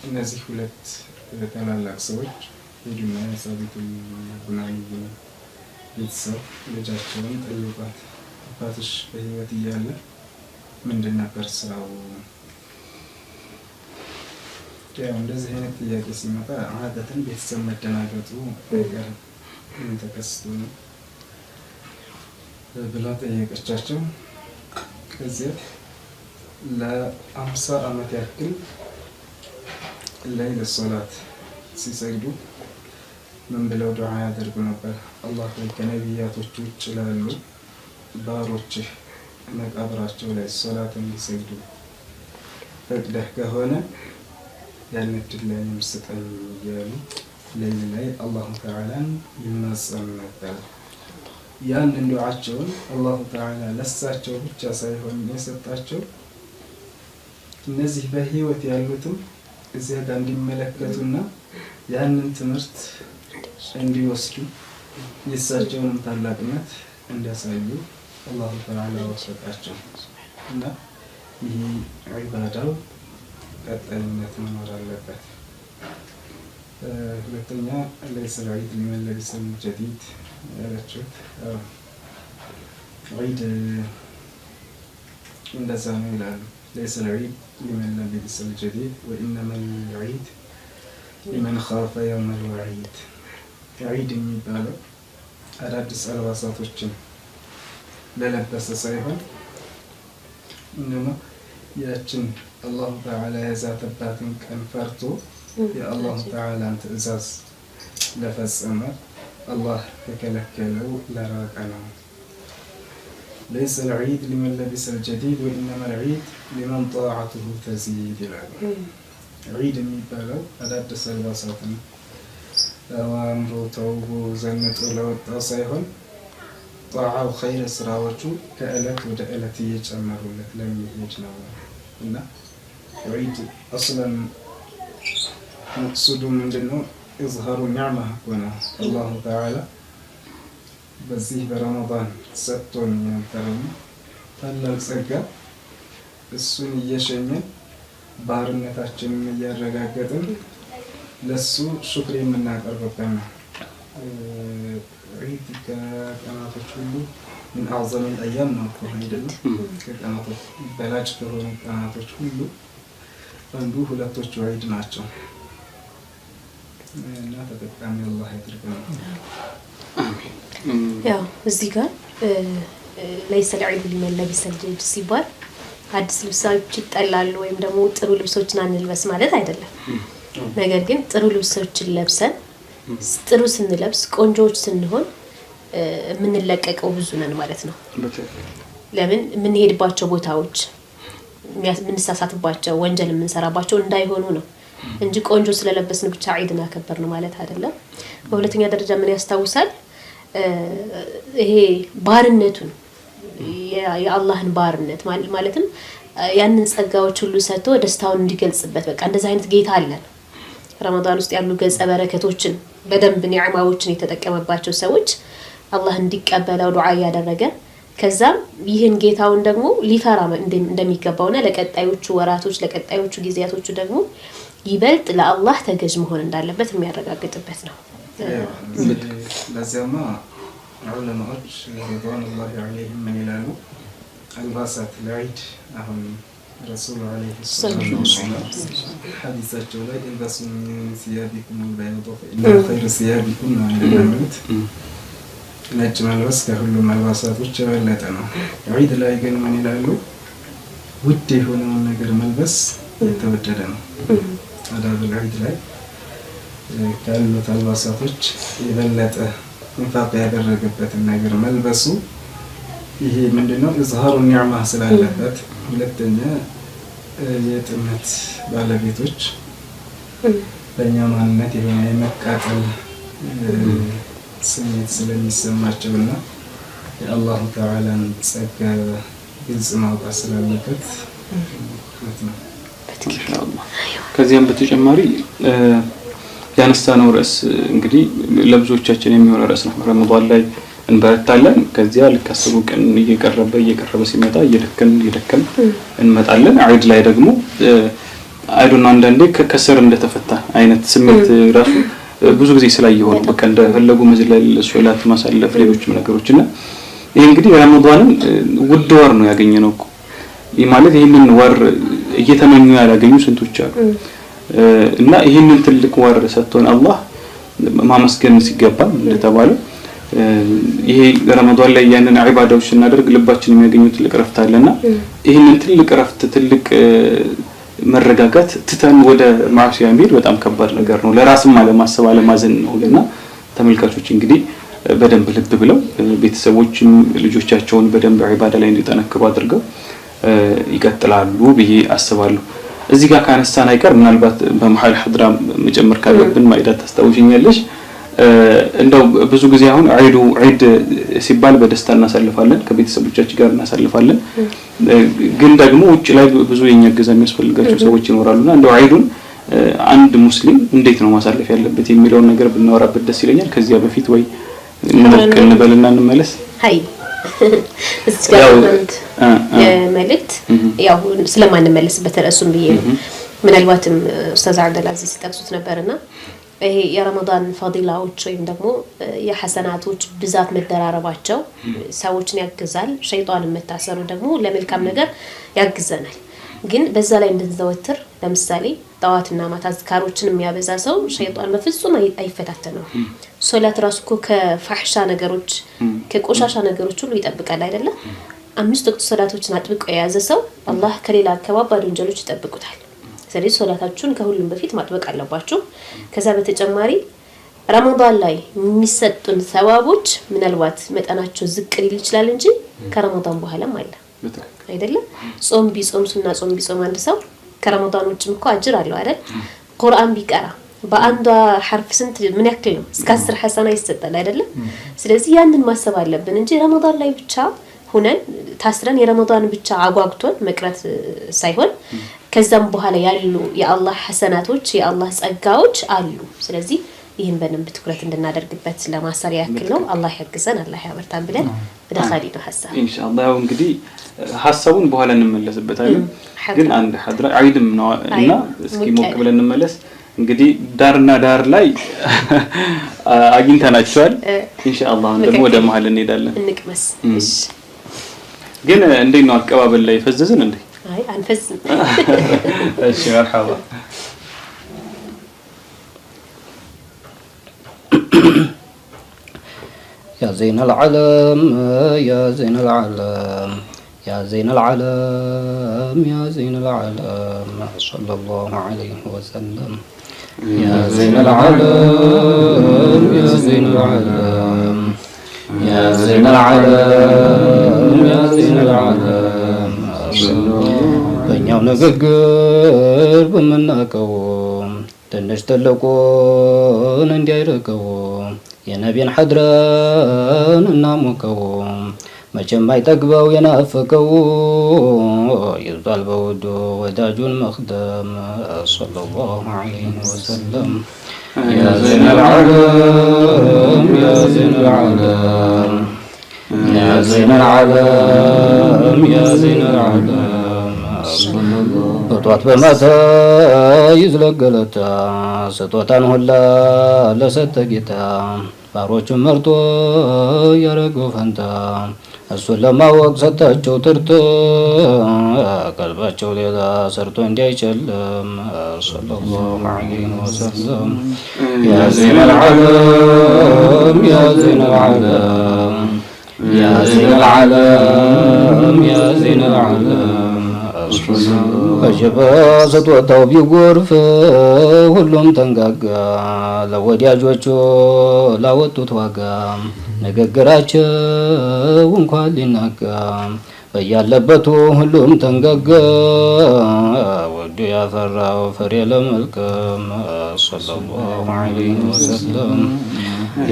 እነዚህ ሁለት ታላላቅ ሰዎች ሄዱና የሳቢት ቡናኒ ቤተሰብ ልጃቸውን ጠይቋት፣ አባትሽ በህይወት እያለ ምንድን ነበር ስራው? ያው እንደዚህ አይነት ጥያቄ ሲመጣ አደትን ቤተሰብ መደናገጡ ነገር ምን ተከስቶ ነው ብላ ጠየቀቻቸው። ከዚያ ለ50 ዓመት ያክል ለይል ሶላት ሲሰግዱ ምን ብለው ዱዓ ያደርጉ ነበር? አላህ ሆይ ከነቢያቶች ውጭ ላሉ ባሮችህ መቃብራቸው ላይ ሶላት እንዲሰግዱ ፈቅደህ ከሆነ ያን እድል ላይ ስጠኝ እያሉ ለይል ላይ አላሁ ተዓላን ይማጸኑ ነበር። ያንን ዱዓቸውን አላሁ ተዓላ ለሳቸው ብቻ ሳይሆን የሰጣቸው እነዚህ በህይወት ያሉትም እዚያ ጋር እንዲመለከቱና ያንን ትምህርት እንዲወስዱ የእሳቸውንም ታላቅነት እንዲያሳዩ አላሁ ተዓላ ወሰጣቸው እና ይህ ዒባዳው ቀጣይነት መኖር አለበት። ሁለተኛ ለይሰ ልዒድ ሊመን ለቢሰ ልጀዲድ ያላችሁት ዒድ እንደዛ ነው ይላሉ። ለይሰ ልዒድ ሊመን ለቢሰ ልጀዲድ ወኢነማ ልዒድ ሊመን ኻፈ የውመ ልወዒድ። ዒድ የሚባለው አዳዲስ አልባሳቶችን ለለበሰ ሳይሆን እንደማ ያችን አላሁ ተዓላ የዛተባትን ቀን ፈርቶ የአላሁ ተዓላን ትእዛዝ ለፈጸመ አላህ ከከለከለው ለራቀ ነው። ለይሰ ልዒድ ሊመን ለቢሰ ልጀዲድ ወኢነማ ልዒድ ሊመን ጣዓቱሁ ተዚድ ይላሉ። ዒድ የሚባለው አዳዲስ አልባሳትን አምሮ ተውቦ ዘንጦ ለወጣው ሳይሆን ጣዓው ኸይር ስራዎቹ ከእለት ወደ እለት እየጨመሩለት ለሚሄድ ነው እና ዒድ አስለን መቅሱዱ ምንድነው? ኢዝሃሩ ኒዕማ ሆነ አላሁ ተዓላ በዚህ በረመዳን ሰጥቶን የነበረው ታላቅ ጸጋ እሱን እየሸኘን ባርነታችንን እያረጋገጥን ለሱ ሹክር የምናቀርብበት ነው። ዒድ ከቀናቶች ሁሉ ምን አዕዘም አያም ነው እኮ አይደለም? ከቀናቶች በላጭ ከሆኑ ቀናቶች ሁሉ አንዱ ሁለቶቹ ዒድ ናቸው እና ተጠቃሚ አላህ ያድርገን። ያው እዚህ ጋር ለይሰ ልዒድ ሊመን ለቢሰ ልጀዲድ ሲባል አዲስ ልብሶች ይጠላሉ ወይም ደግሞ ጥሩ ልብሶችን አንልበስ ማለት አይደለም። ነገር ግን ጥሩ ልብሶችን ለብሰን ጥሩ ስንለብስ ቆንጆዎች ስንሆን የምንለቀቀው ብዙ ነን ማለት ነው። ለምን የምንሄድባቸው ቦታዎች የምንሳሳትባቸው ወንጀል የምንሰራባቸው እንዳይሆኑ ነው እንጂ ቆንጆ ስለለበስን ብቻ ዒድን አከበርን ማለት አይደለም። በሁለተኛ ደረጃ ምን ያስታውሳል? ይሄ ባርነቱን የአላህን ባርነት ማለትም ያንን ጸጋዎች ሁሉ ሰጥቶ ደስታውን እንዲገልጽበት በቃ እንደዚህ አይነት ጌታ አለን። ረመዳን ውስጥ ያሉ ገጸ በረከቶችን በደንብ ኒዕማዎችን የተጠቀመባቸው ሰዎች አላህ እንዲቀበለው ዱዓ እያደረገ ከዛም ይህን ጌታውን ደግሞ ሊፈራ እንደሚገባውና ለቀጣዮቹ ወራቶች ለቀጣዮቹ ጊዜያቶቹ ደግሞ ይበልጥ ለአላህ ተገዥ መሆን እንዳለበት የሚያረጋግጥበት ነው። ለዚያማ ዑለማዎች ረድዋኑላሂ ዐለይሂም ምን ይላሉ? አልባሳት ለዒድ አሁን ረሱሉ ዐለይሂ ሰላቱ ወሰላም ሐዲሳቸው ላይ ኢልበሱ ሚን ሲያቢኩም አልበይض ፈኢነ ኸይረ ሲያቢኩም ነው የሚሉት። ነጭ መልበስ ከሁሉም አልባሳቶች የበለጠ ነው። ዒድ ላይ ግን ምን ይላሉ? ውድ የሆነውን ነገር መልበስ የተወደደ ነው። አዳቡል ዒድ ላይ ካሉት አልባሳቶች የበለጠ ኢንፋቅ ያደረገበትን ነገር መልበሱ ይሄ ምንድነው? ኢዝሃሩ ኒዕማ ስላለበት። ሁለተኛ የጥመት ባለቤቶች በእኛ ማንነት የሆነ የመቃጠል ስሜት ስለሚሰማቸውና የአላሁ ተዓላን ጸጋ ግልጽ ማውጣት ስላለበት ነው። ከዚያም በተጨማሪ ያነሳነው ርዕስ እንግዲህ ለብዙዎቻችን የሚሆን ርዕስ ነው። ረመዳን ላይ እንበረታለን። ከዚያ ልካሰቡ ቀን እየቀረበ ሲመጣ እየደከም እንመጣለን። ዒድ ላይ ደግሞ አይዶና አንዳንዴ ከከሰር እንደተፈታ አይነት ስሜት ራሱ ብዙ ጊዜ ስላየሆነ በቃ እንደፈለጉ መዝለል፣ ሶላት ማሳለፍ፣ ሌሎችም ነገሮችና ይሄ እንግዲህ ረመዳንን ውድ ወር ነው ያገኘነው እኮ። ይሄ ማለት ይሄንን ወር እየተመኙ ያላገኙ ስንቶች አሉ። እና ይሄንን ትልቅ ወር ሰጥቶን አላህ ማመስገን ሲገባ እንደተባለው ይሄ ረመዳን ላይ ያንን ዒባዳዎች ስናደርግ ልባችን የሚያገኙ ትልቅ ረፍት አለና ይሄንን ትልቅ ረፍት ትልቅ መረጋጋት ትተን ወደ ማዕሲያ መሄድ በጣም ከባድ ነገር ነው። ለራስም አለማሰብ አለማዘን ነውና ተመልካቾች እንግዲህ በደንብ ልብ ብለው ቤተሰቦችም ልጆቻቸውን በደንብ ዒባዳ ላይ እንዲጠነክሩ አድርገው ይቀጥላሉ ብዬ አስባለሁ። እዚህ ጋር ካነሳን አይቀር ምናልባት በመሐል ሐድራ መጨመር ካለብን ማይዳት ታስታውሽኛለሽ። እንደው ብዙ ጊዜ አሁን ዒድ ሲባል በደስታ እናሳልፋለን፣ ከቤተሰቦቻችን ጋር እናሳልፋለን። ግን ደግሞ ውጭ ላይ ብዙ የኛ ገዛ የሚያስፈልጋቸው ሰዎች ይኖራሉና እንደው ዒዱን አንድ ሙስሊም እንዴት ነው ማሳለፍ ያለበት የሚለውን ነገር ብናወራበት ደስ ይለኛል። ከዚያ በፊት ወይ እንበልና እንመለስ። ሃይ እዚህ ጋር መልእክት ያው ስለማንመለስበት ርዕሱን ብዬ ነው። ምናልባትም ኡስታዝ አብደልአዚዝ ሲጠቅሱት ነበርና ይሄ የረመዳን ፈዲላዎች ወይም ደግሞ የሐሰናቶች ብዛት መደራረባቸው ሰዎችን ያግዛል። ሸይጣንን መታሰሩ ደግሞ ለመልካም ነገር ያግዘናል። ግን በዛ ላይ እንድንዘወትር ለምሳሌ ጠዋትና ማታ ዝካሮችን የሚያበዛ ሰው ሸይጣን በፍጹም አይፈታተነው። ሶላት ራሱ እኮ ከፋህሻ ነገሮች ከቆሻሻ ነገሮች ሁሉ ይጠብቃል አይደለ? 5 ወቅት ሶላቶችን አጥብቆ የያዘ ሰው አላህ ከሌላ ከባባድ ወንጀሎች ይጠብቁታል። ስለዚህ ሶላታችሁን ከሁሉም በፊት ማጥበቅ አለባችሁ። ከዛ በተጨማሪ ረመዳን ላይ የሚሰጡን ሰዋቦች ምናልባት መጠናቸው ዝቅ ሊል ይችላል እንጂ ከረመዳን በኋላም አለ አይደለም? ጾም ቢጾም ሱና ጾም ቢጾም አንድ ሰው ከረመዳን ውጭም እኮ አጅር አለው አይደል? ቁርአን ቢቀራ በአንዷ ሐርፍ ስንት ምን ያክል ነው? እስከ 10 ሐሰና ይሰጣል አይደለም? ስለዚህ ያንን ማሰብ አለብን እንጂ ረመዳን ላይ ብቻ ሆነን ታስረን የረመዳን ብቻ አጓግቶን መቅረት ሳይሆን ከዛም በኋላ ያሉ የአላህ ሐሰናቶች የአላህ ጸጋዎች አሉ። ስለዚህ ይህን በደንብ ትኩረት እንድናደርግበት ለማሰር ያክል ነው። አላህ ያግዘን፣ አላህ ያበርታን ብለን ወደ ኻሊዱ ሐሳብ ኢንሻአላህ። ያው እንግዲህ ሐሳቡን በኋላ እንመለስበታለን። ግን አንድ ሐድራ ዒድም ነው እና እስኪ ሞቅ ብለን እንመለስ። እንግዲህ ዳርና ዳር ላይ አግኝተናቸዋል። ኢንሻአላህ ደግሞ ወደ መሀል እንሄዳለን እንቅመስ። እሺ ግን እንዴት ነው አቀባበል ላይ ፈዘዝን እንዴ? አይ አንፈዝም። እሺ መርሐባ። يا زين العالم يا زين العالم يا زين العالم يا زين العالم صلى الله عليه وسلم يا زين العالم يا زين العالم يا زين العالم يا زين العالم በእኛው ንግግር በምናውቀው ትንሽ ትልቁን እንዲያይርቀው የነቢን ሐድራን እናሞቀው መቼም አይጠግበው የናፈቀው ይዟል በውዱ ወዳጁን መኽደም ሰለላሁ ዐለይሂ ወሰለም يا زين العالم يا زين العالم يا زين العالم يا زين العالم በጧት በማታ ይዝለገለታ ስጦታን ሁላ ለሰጠ ጌታ ባሮቹን መርጦ ያረገው ፈንታ እሱን ለማወቅ ሰጣቸው ትርት ቀልባቸው ሌላ ሰርቶ እንዳይጨልም ሰለላሁ ዐለይሂ ወሰለም ያ زين العالم يا زين العالم يا زين العالم يا زين العالم አጀበ ስጦታው ቢጎርፍ ሁሉም ተንጋጋ ለወዳጆቹ ላወጡት ዋጋ ንግግራቸው እንኳን ሊናጋ በያለበቱ ሁሉም ተንጋጋ ወዱ ያፈራው ፍሬ ለመልቀም ሰለላሁ ዐለይሂ ወሰለም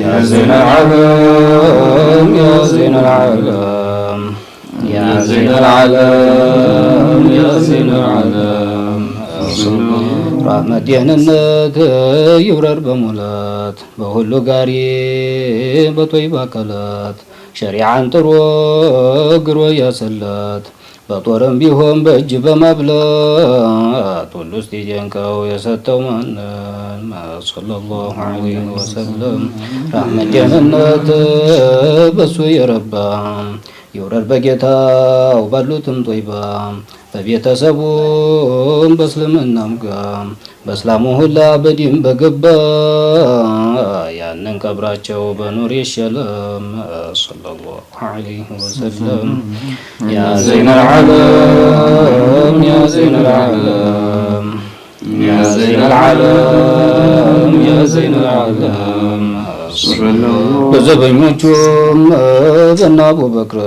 ያ ዘይነል ዓለም ያ ዘይነል ዓለም ያ ዘይነል ዓለም ያ ዘይነል ዓለም ራህመት የህንነት ይውረር በሙላት በሁሉ ጋሪ በጦይባ አካላት ሸሪዓን ጥሮ ግሮ ያሰላት በጦርም ቢሆን በእጅ በማብላት ሁሉ እስቲ ጀንቀው የሰጠው ማንን ሰለላሁ ዐለይሂ ወሰለም ራህመት የህንነት በሱ የረባ ይውረድ በጌታው ባሉትም ጦይባ በቤተሰቡም በእስልምናም ጋር በእስላሙ ሁላ በዲን በገባ ያንን ቀብራቸው በኑር ይሸለም ሰለላሁ ዐለይሂ ወሰለም ያ ዘይነል ዓለም ያ ዘይነል ዓለም ያ ዘይነል ዓለም ያ ዘይነል ዓለም በዘበኞቹም በነ አቡበክር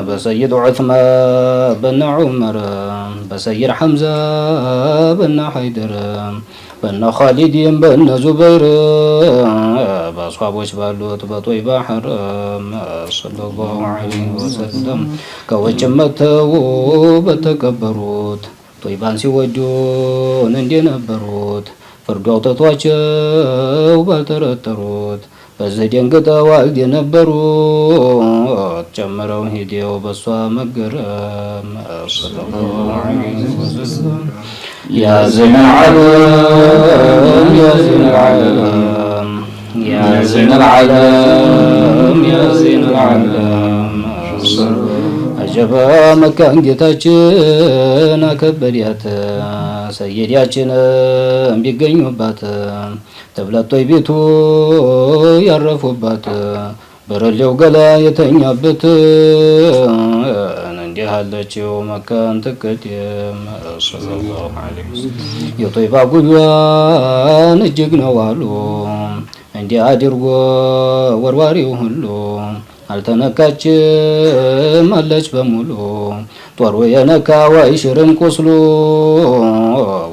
በሰይድ ዑስማን በነ ዑመር በሰይድ ሐምዛ በነ ሐይደር በነ ኻሊድም በነ ዙበይር በአስዋቦች ባሉት በጦይባ ሐረም ሰለላሁ ዐለይሂ ወሰለም ከውጭም መተው በተከበሩት ጦይባን ሲወዱን እንደነበሩት ፍርዱ አውጥቷቸው ባልተረጠሩት በዚህ ደንግጠው ዋልድ የነበሩት ጨምረው ሂደው በሷ መገረም ሰለላሁ ዐለይሂ ወሰለም ያ ዘይነል ዓለም ያ ዘይነል ዓለም ያ ዘይነል ዓለም ያ ዘይነል ዓለም አጀባ መካን ጌታችን አከበዲያት ሰይዲያችን ቢገኙባት ተብለጦይ ቤቱ ያረፉባት በረሌው ገላ የተኛበት እንዲህ አለችው መካን ትቀደም ሰለላሁ ዐለይሂ ወሰለም የጦይባ ጉዷን እጅግ ነው አሉ እንዲህ አድርጎ ወርዋሪው ሁሉ አልተነካችም አለች በሙሉ ጦሩ የነካው አይሽርም ቁስሉ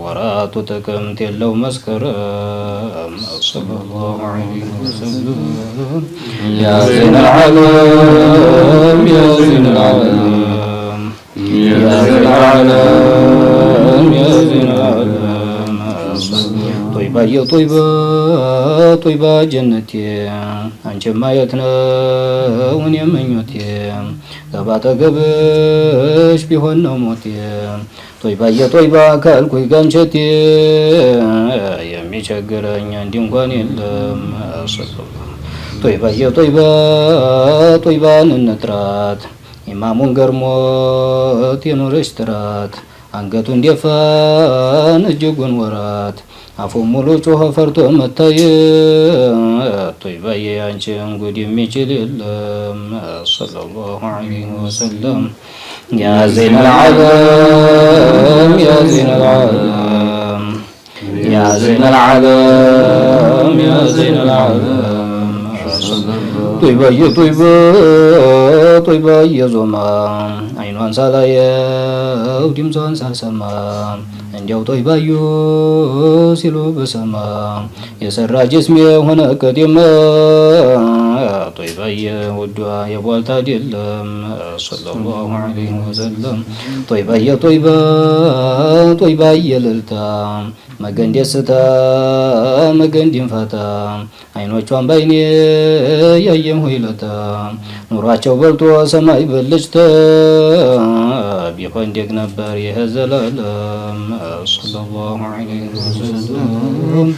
ወራቱ ጥቅምት የለው መስከረም ሰለላሁ ዐለይሂ ወሰለም ያ ዘይነል ዓለም ያ ዘይነል ዓለም ያ ዘይነል ዓለም ያ ዘይነል ዓለም ጦይባ የጦይባ ጦይባ ጀነቴ አንቺን ማየት ነው እኔ ምኞቴ ገባተገብሽ ቢሆን ነው ሞቴ ጦይባ የጦይባ ካልኩኝ ጋንቸቴ የሚቸግረኝ አንድ እንኳን የለም ጦይባ የጦይባ ጦይባን እንጥራት ኢማሙን ገርሞት የኖረች ጥራት አንገቱ እንደፋን እጅጉን ወራት አፉ ሙሉ ጮኸ ፈርቶ መታየት ጦይባዬ አንቺን ጉድ የሚችል የለም ሰለላሁ ዐለይሂ ወሰለም ያ ዘይነል ዓለም ያ ዘይነል ዓለም ያ ዘይነል ዓለም ያ ዘይነል ዓለም ጦይባዬ ጦይባ ጦይባዬ ዞማ አይኗን ሳላየው ድምጿን ሳልሰማ እንዲያው ጦይባዩ ሲሉ በሰማ የሰራ ጅስሜ ሆነ ቀደመ ጦይባዬ ውዷ የቧልታ አይደለም ሰለላሁ ዐለይሂ ወሰለም ጦይባዬ ጦይባ ጦይባዬ ልልታ መገን ደስታ መገን ድንፋታ አይኖቿን ባይኔ ያየም ሆይለታ ኑሯቸው በልቶ ሰማይ በልጅተ ቢሆን ደግ ነበር ይህ ዘላለም ሰለላሁ ዐለይሂ ወሰለም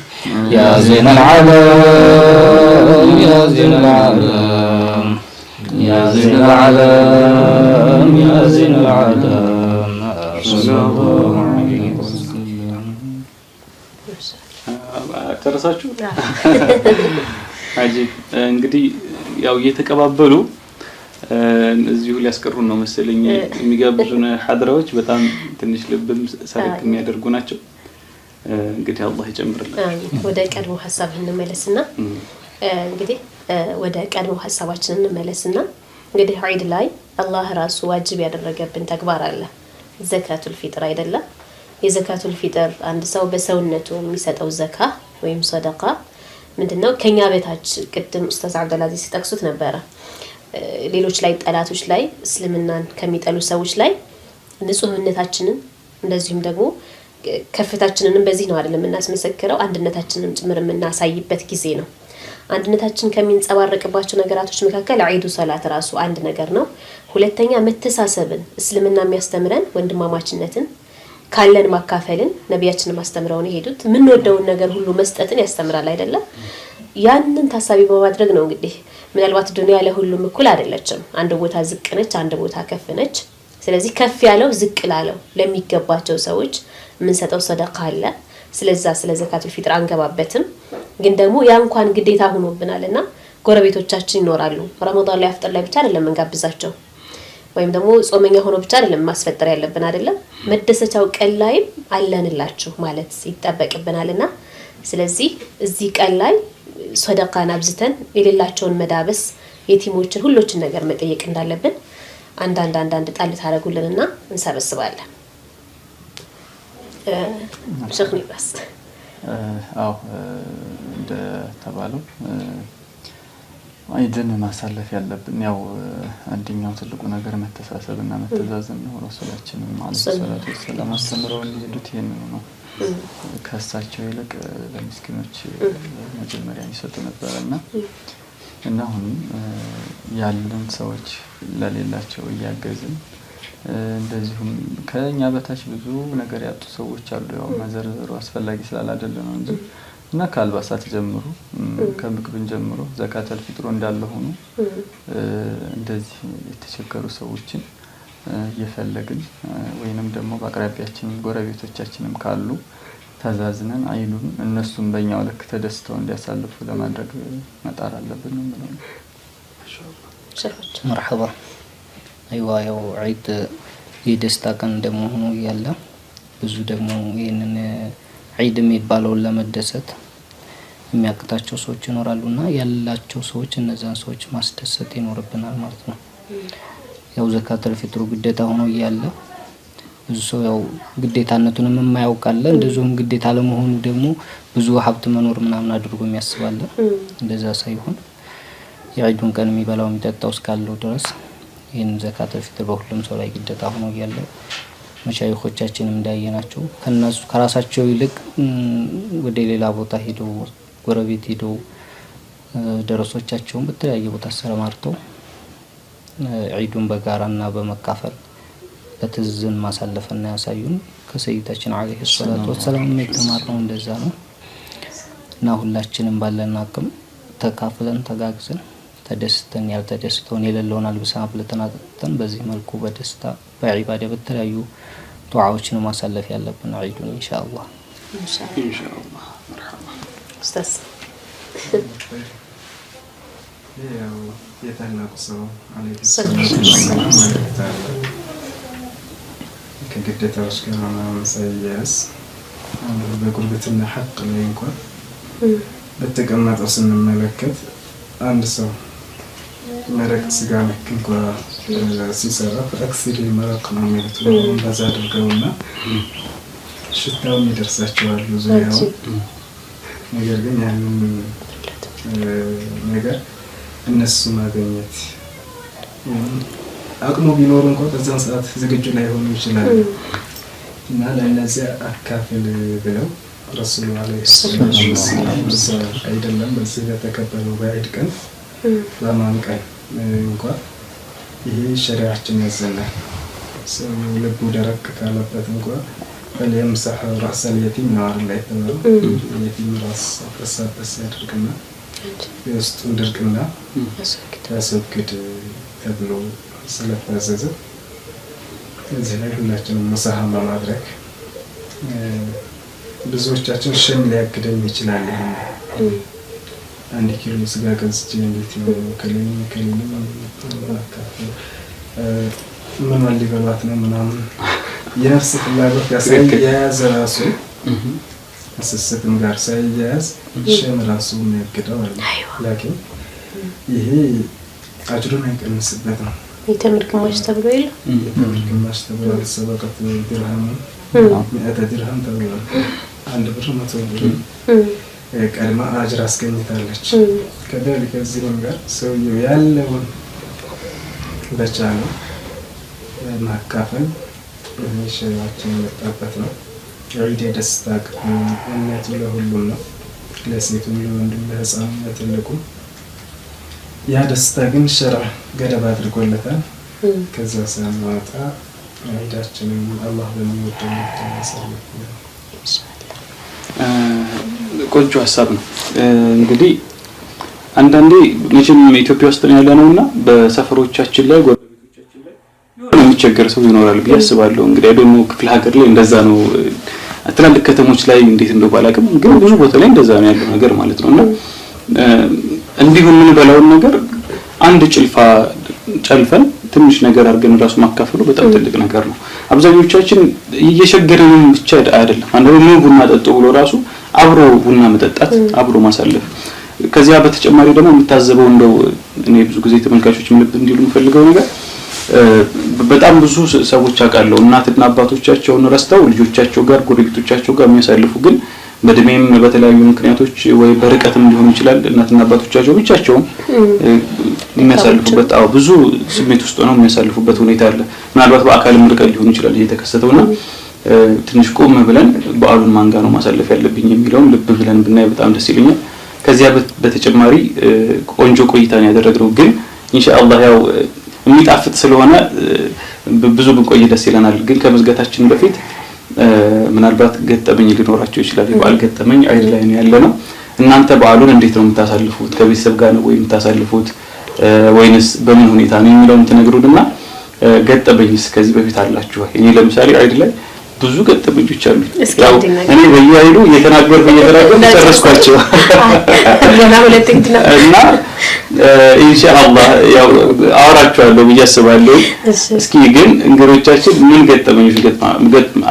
ያ ዘይነል ዓለም ያ ዘይነል ዓለም ያ ዘይነል ዓለም ያ ዘይነል ዓለም ሰለላሁ ዐለይሂ ወሰለም ጨረሳችሁ? አጂብ እንግዲህ ያው እየተቀባበሉ እዚሁ ሊያስቀሩን ነው መሰለኝ የሚጋብዙን ሐድራዎች በጣም ትንሽ ልብም ሰልክ የሚያደርጉ ናቸው። እንግዲህ አላህ ይጨምርልን። ወደ ቀድሞ ሐሳብ እንመለስና እንግዲህ ወደ ቀድሞ ሐሳባችን እንመለስና እንግዲህ ዒድ ላይ አላህ ራሱ ዋጅብ ያደረገብን ተግባር አለ። ዘካቱል ፊጥር አይደለም? የዘካቱል ፊጥር አንድ ሰው በሰውነቱ የሚሰጠው ዘካ ወይም ሰደቃ ምንድነው? ከኛ በታች ቅድም ኡስታዝ አብዱልአዚዝ ሲጠቅሱት ነበረ። ሌሎች ላይ ጠላቶች ላይ እስልምናን ከሚጠሉ ሰዎች ላይ ንጹህነታችንን እንደዚሁም ደግሞ ከፍታችንንም በዚህ ነው አይደለም እናስመሰክረው አንድነታችንን ጭምር የምናሳይበት ጊዜ ነው። አንድነታችን ከሚንጸባረቅባቸው ነገራቶች መካከል ዒዱ ሰላት ራሱ አንድ ነገር ነው። ሁለተኛ መተሳሰብን እስልምና የሚያስተምረን ወንድማማችነትን ካለን ማካፈልን ነቢያችንን ማስተምረውን የሄዱት የምንወደውን ነገር ሁሉ መስጠትን ያስተምራል አይደለም? ያንን ታሳቢ በማድረግ ነው እንግዲህ ምናልባት ዱንያ ለሁሉም እኩል አይደለችም። አንድ ቦታ ዝቅ ነች፣ አንድ ቦታ ከፍ ነች። ስለዚህ ከፍ ያለው ዝቅ ላለው ለሚገባቸው ሰዎች የምንሰጠው ሰደቃ አለ። ስለ ዘካቱል ፊጥር አንገባበትም፣ ግን ደግሞ ያ እንኳን ግዴታ ሆኖብናልና ጎረቤቶቻችን ይኖራሉ። ረመዳን ላይ አፍጥር ላይ ብቻ አይደለም እንጋብዛቸው፣ ወይም ደግሞ ጾመኛ ሆኖ ብቻ አይደለም ማስፈጠር ያለብን አይደለም፣ መደሰቻው ቀን ላይም አለንላችሁ ማለት ይጠበቅብናልና ስለዚህ እዚህ ቀን ላይ ሰደቃን አብዝተን የሌላቸውን መዳበስ የቲሞችን ሁሎችን ነገር መጠየቅ እንዳለብን አንዳንድ ጣል ታረጉልንና እንሰበስባለን። ሸክ ንብራስ እንደ ተባለው አይደን ማሳለፍ ያለብን ያው አንደኛው ትልቁ ነገር መተሳሰብና መተዛዘን ነው። ረሱላችንም ማለት ሰላቱ ሰላም አስተምረው እንዲሄዱት ይሄንን ነው። ከሳቸው ይልቅ ለምስኪኖች መጀመሪያ ይሰጡ ነበርና እና አሁን ያለን ሰዎች ለሌላቸው እያገዝን እንደዚሁም ከኛ በታች ብዙ ነገር ያጡ ሰዎች አሉ። ያው መዘርዘሩ አስፈላጊ ስላላደለ ነው እንጂ እና ከአልባሳት ጀምሮ ከምግብን ጀምሮ ዘካተል ፊጥሩ እንዳለ ሆኖ እንደዚህ የተቸገሩ ሰዎችን እየፈለግን ወይንም ደግሞ በአቅራቢያችን ጎረቤቶቻችንም ካሉ ተዛዝነን አይሉን እነሱም በእኛው ልክ ተደስተው እንዲያሳልፉ ለማድረግ መጣር አለብን ነው ማለት ነው። መርሐባ አይዋ ያው ዒድ የደስታ ቀን እንደመሆኑ ያለ ብዙ ደግሞ ይሄንን ዒድ የሚባለውን ለመደሰት የሚያቅታቸው ሰዎች ይኖራሉና ያላቸው ሰዎች እነዛን ሰዎች ማስደሰት ይኖርብናል ማለት ነው። ያው ዘካተል ፊጥሩ ግዴታ ሆኖ ያለ ብዙ ሰው ያው ግዴታነቱንም የማያውቃለ እንደዚሁም ግዴታ ለመሆኑ ደግሞ ብዙ ሀብት መኖር ምናምን አድርጎ የሚያስባለ እንደዛ ሳይሆን የዒዱን ቀን የሚበላው የሚጠጣው እስካለው ድረስ ይሄን ዘካተል ፊጥር በሁሉም ሰው ላይ ግዴታ ሆኖ ያለ መሻይኾቻችንም እንዳየናቸው ከነሱ ከራሳቸው ይልቅ ወደ ሌላ ቦታ ሄደው ጎረቤት ሄደው ደረሶቻቸውን በተለያየ ቦታ አሰማርተው ዒዱን በጋራና በመካፈል በትዝን ማሳለፍና ያሳዩን ከሰይዳችን አለይሂ ሰላቱ ወሰላም የተማርነው እንደዛ ነው እና ሁላችንም ባለን አቅም ተካፍለን ተጋግዘን ተደስተን ያልተደስተውን የሌለውን አልብሳ አብልተን በዚህ መልኩ በደስታ በዒባዳ በተለያዩ ዱዓዎችን ማሳለፍ ያለብን ዒዱን ኢንሻአላህ ኢንሻአላህ። መርሐባ ኡስታዝ ያው የታላቁ ሰው አለይሂ ሰላም ማለት ከግዴታዎች ጋር ማሳያስ በጉርብትና ሐቅ ላይ እንኳን በተቀመጠው ስንመለከት አንድ ሰው መረቅ ስጋ ነክ እንኳን ሲሰራ አክሲድ መረቅ ነው ማለት ነው። እንደዛ አድርገውና ሽታው ይደርሳቸዋል ዙሪያው። ነገር ግን ያንን ነገር እነሱ ማግኘት አቅሙ ቢኖር እንኳን በዛን ሰዓት ዝግጁ ላይሆኑ ይችላል እና ለነዚያ አካፍል ብለው ረሱሉ አለይሂ ሰላም አይደለም በዚህ የተከበረው በዒድ ቀን በማን ቀን እንኳን ይሄ ሸሪዓችን ያዘናል። ሰው ልቡ ደረቅ ካለበት እንኳን በለምሰህ ራስ اليتيم ናር ላይ ተመረው የቲም ራስ ተሰበሰ ያድርግና የውስጡን ድርቅና ያስወግድ ተብሎ ስለታዘዘ እዚህ ላይ ሁላችንም መሳሃማ ማድረግ ብዙዎቻችን ሸም ሊያግደን ይችላል። አንድ ኪሎ ስጋ ገዝቼ እንዴት ነው ከሌኒ ምን ሊበሏት ነው ምናምን የነፍስ ፍላጎት ያሳያዝ ራሱ ከስስትም ጋር ሳይያዝ ሸም ራሱ የሚያግደው አለ። ላኪን ይሄ አጅሩን አይቀንስበት ነው። የተምር ግማሽ ተብሎ የለ የተምር ግማሽ ተብሎ ሰበቀት ድርሃም 100 ድርሃም ተብሎ 1 ብር 100 ብር ቀድማ አጅር አስገኝታለች። ከደልከ እዚህም ጋር ሰውየው ያለውን በቻለው ማካፈል ሸሪዓችን የመጣበት ነው። ዒድ የደስታ እምነቱ ለሁሉም ነው፣ ለሴቱም ለወንድም ለህፃኑ ለትልቁም። ያ ደስታ ግን ሸርዕ ገደብ አድርጎለታል። ከዛ ሳንወጣ ዒዳችንን አላህ በሚወደው ማሳለፍ ነው። ቆንጆ ሀሳብ ነው። እንግዲህ አንዳንዴ መቼም ኢትዮጵያ ውስጥ ነው ያለነውና በሰፈሮቻችን ላይ ጎረቤቶቻችን ላይ የሆነ የሚቸገር ሰው ይኖራል ብዬ አስባለሁ። እንግዲህ ደግሞ ክፍለ ሀገር ላይ እንደዛ ነው። ትላልቅ ከተሞች ላይ እንዴት እንደው ባላቅም ግን ብዙ ቦታ ላይ እንደዛ ነው ያለው ነገር ማለት ነውና እንዲሁ ምን በላውን ነገር አንድ ጭልፋ ጨልፈን ትንሽ ነገር አድርገን ራሱ ማካፈሉ በጣም ትልቅ ነገር ነው። አብዛኞቻችን እየሸገረን ብቻ አይደለም አንደው ቡና ጠጡ ብሎ ራሱ አብሮ ቡና መጠጣት አብሮ ማሳለፍ። ከዚያ በተጨማሪ ደግሞ የምታዘበው እንደው እኔ ብዙ ጊዜ ተመልካቾች እንዲሉ የምፈልገው ነገር በጣም ብዙ ሰዎች አውቃለሁ እናትና አባቶቻቸውን ረስተው ልጆቻቸው ጋር ጎረቤቶቻቸው ጋር የሚያሳልፉ ግን በእድሜም በተለያዩ ምክንያቶች ወይ በርቀትም ሊሆን ይችላል እናትና አባቶቻቸው ብቻቸውን የሚያሳልፉበት ብዙ ስሜት ውስጥ ነው የሚያሳልፉበት ሁኔታ አለ። ምናልባት በአካልም ርቀት ሊሆን ይችላል እየተከሰተውና ትንሽ ቆም ብለን በዓሉን ማንጋ ነው ማሳለፍ ያለብኝ የሚለውን ልብ ብለን ብናይ በጣም ደስ ይለኛል። ከዚያ በተጨማሪ ቆንጆ ቆይታን ያደረግነው ግን ኢንሻአላህ ያው የሚጣፍጥ ስለሆነ ብዙ ብንቆይ ደስ ይለናል። ግን ከመዝጋታችን በፊት ምናልባት ገጠመኝ ሊኖራቸው ይችላል። የበዓል ገጠመኝ አይድ ላይ ነው ያለነው። እናንተ በዓሉን እንዴት ነው የምታሳልፉት? ከቤተሰብ ጋር ነው ወይ የምታሳልፉት ወይንስ በምን ሁኔታ ነው የሚለውን ትነግሩንና ገጠመኝስ ከዚህ በፊት አላችሁ? እኔ ለምሳሌ አይድ ላይ ብዙ ገጠመኞች አሉ። ያው እኔ በየአይዱ እየተናገርኩ ተረስኳቸው እና ኢንሻአላህ ያው አወራቸዋለሁ ብዬ አስባለሁ። እስኪ ግን እንግዶቻችን ምን ገጠመኞች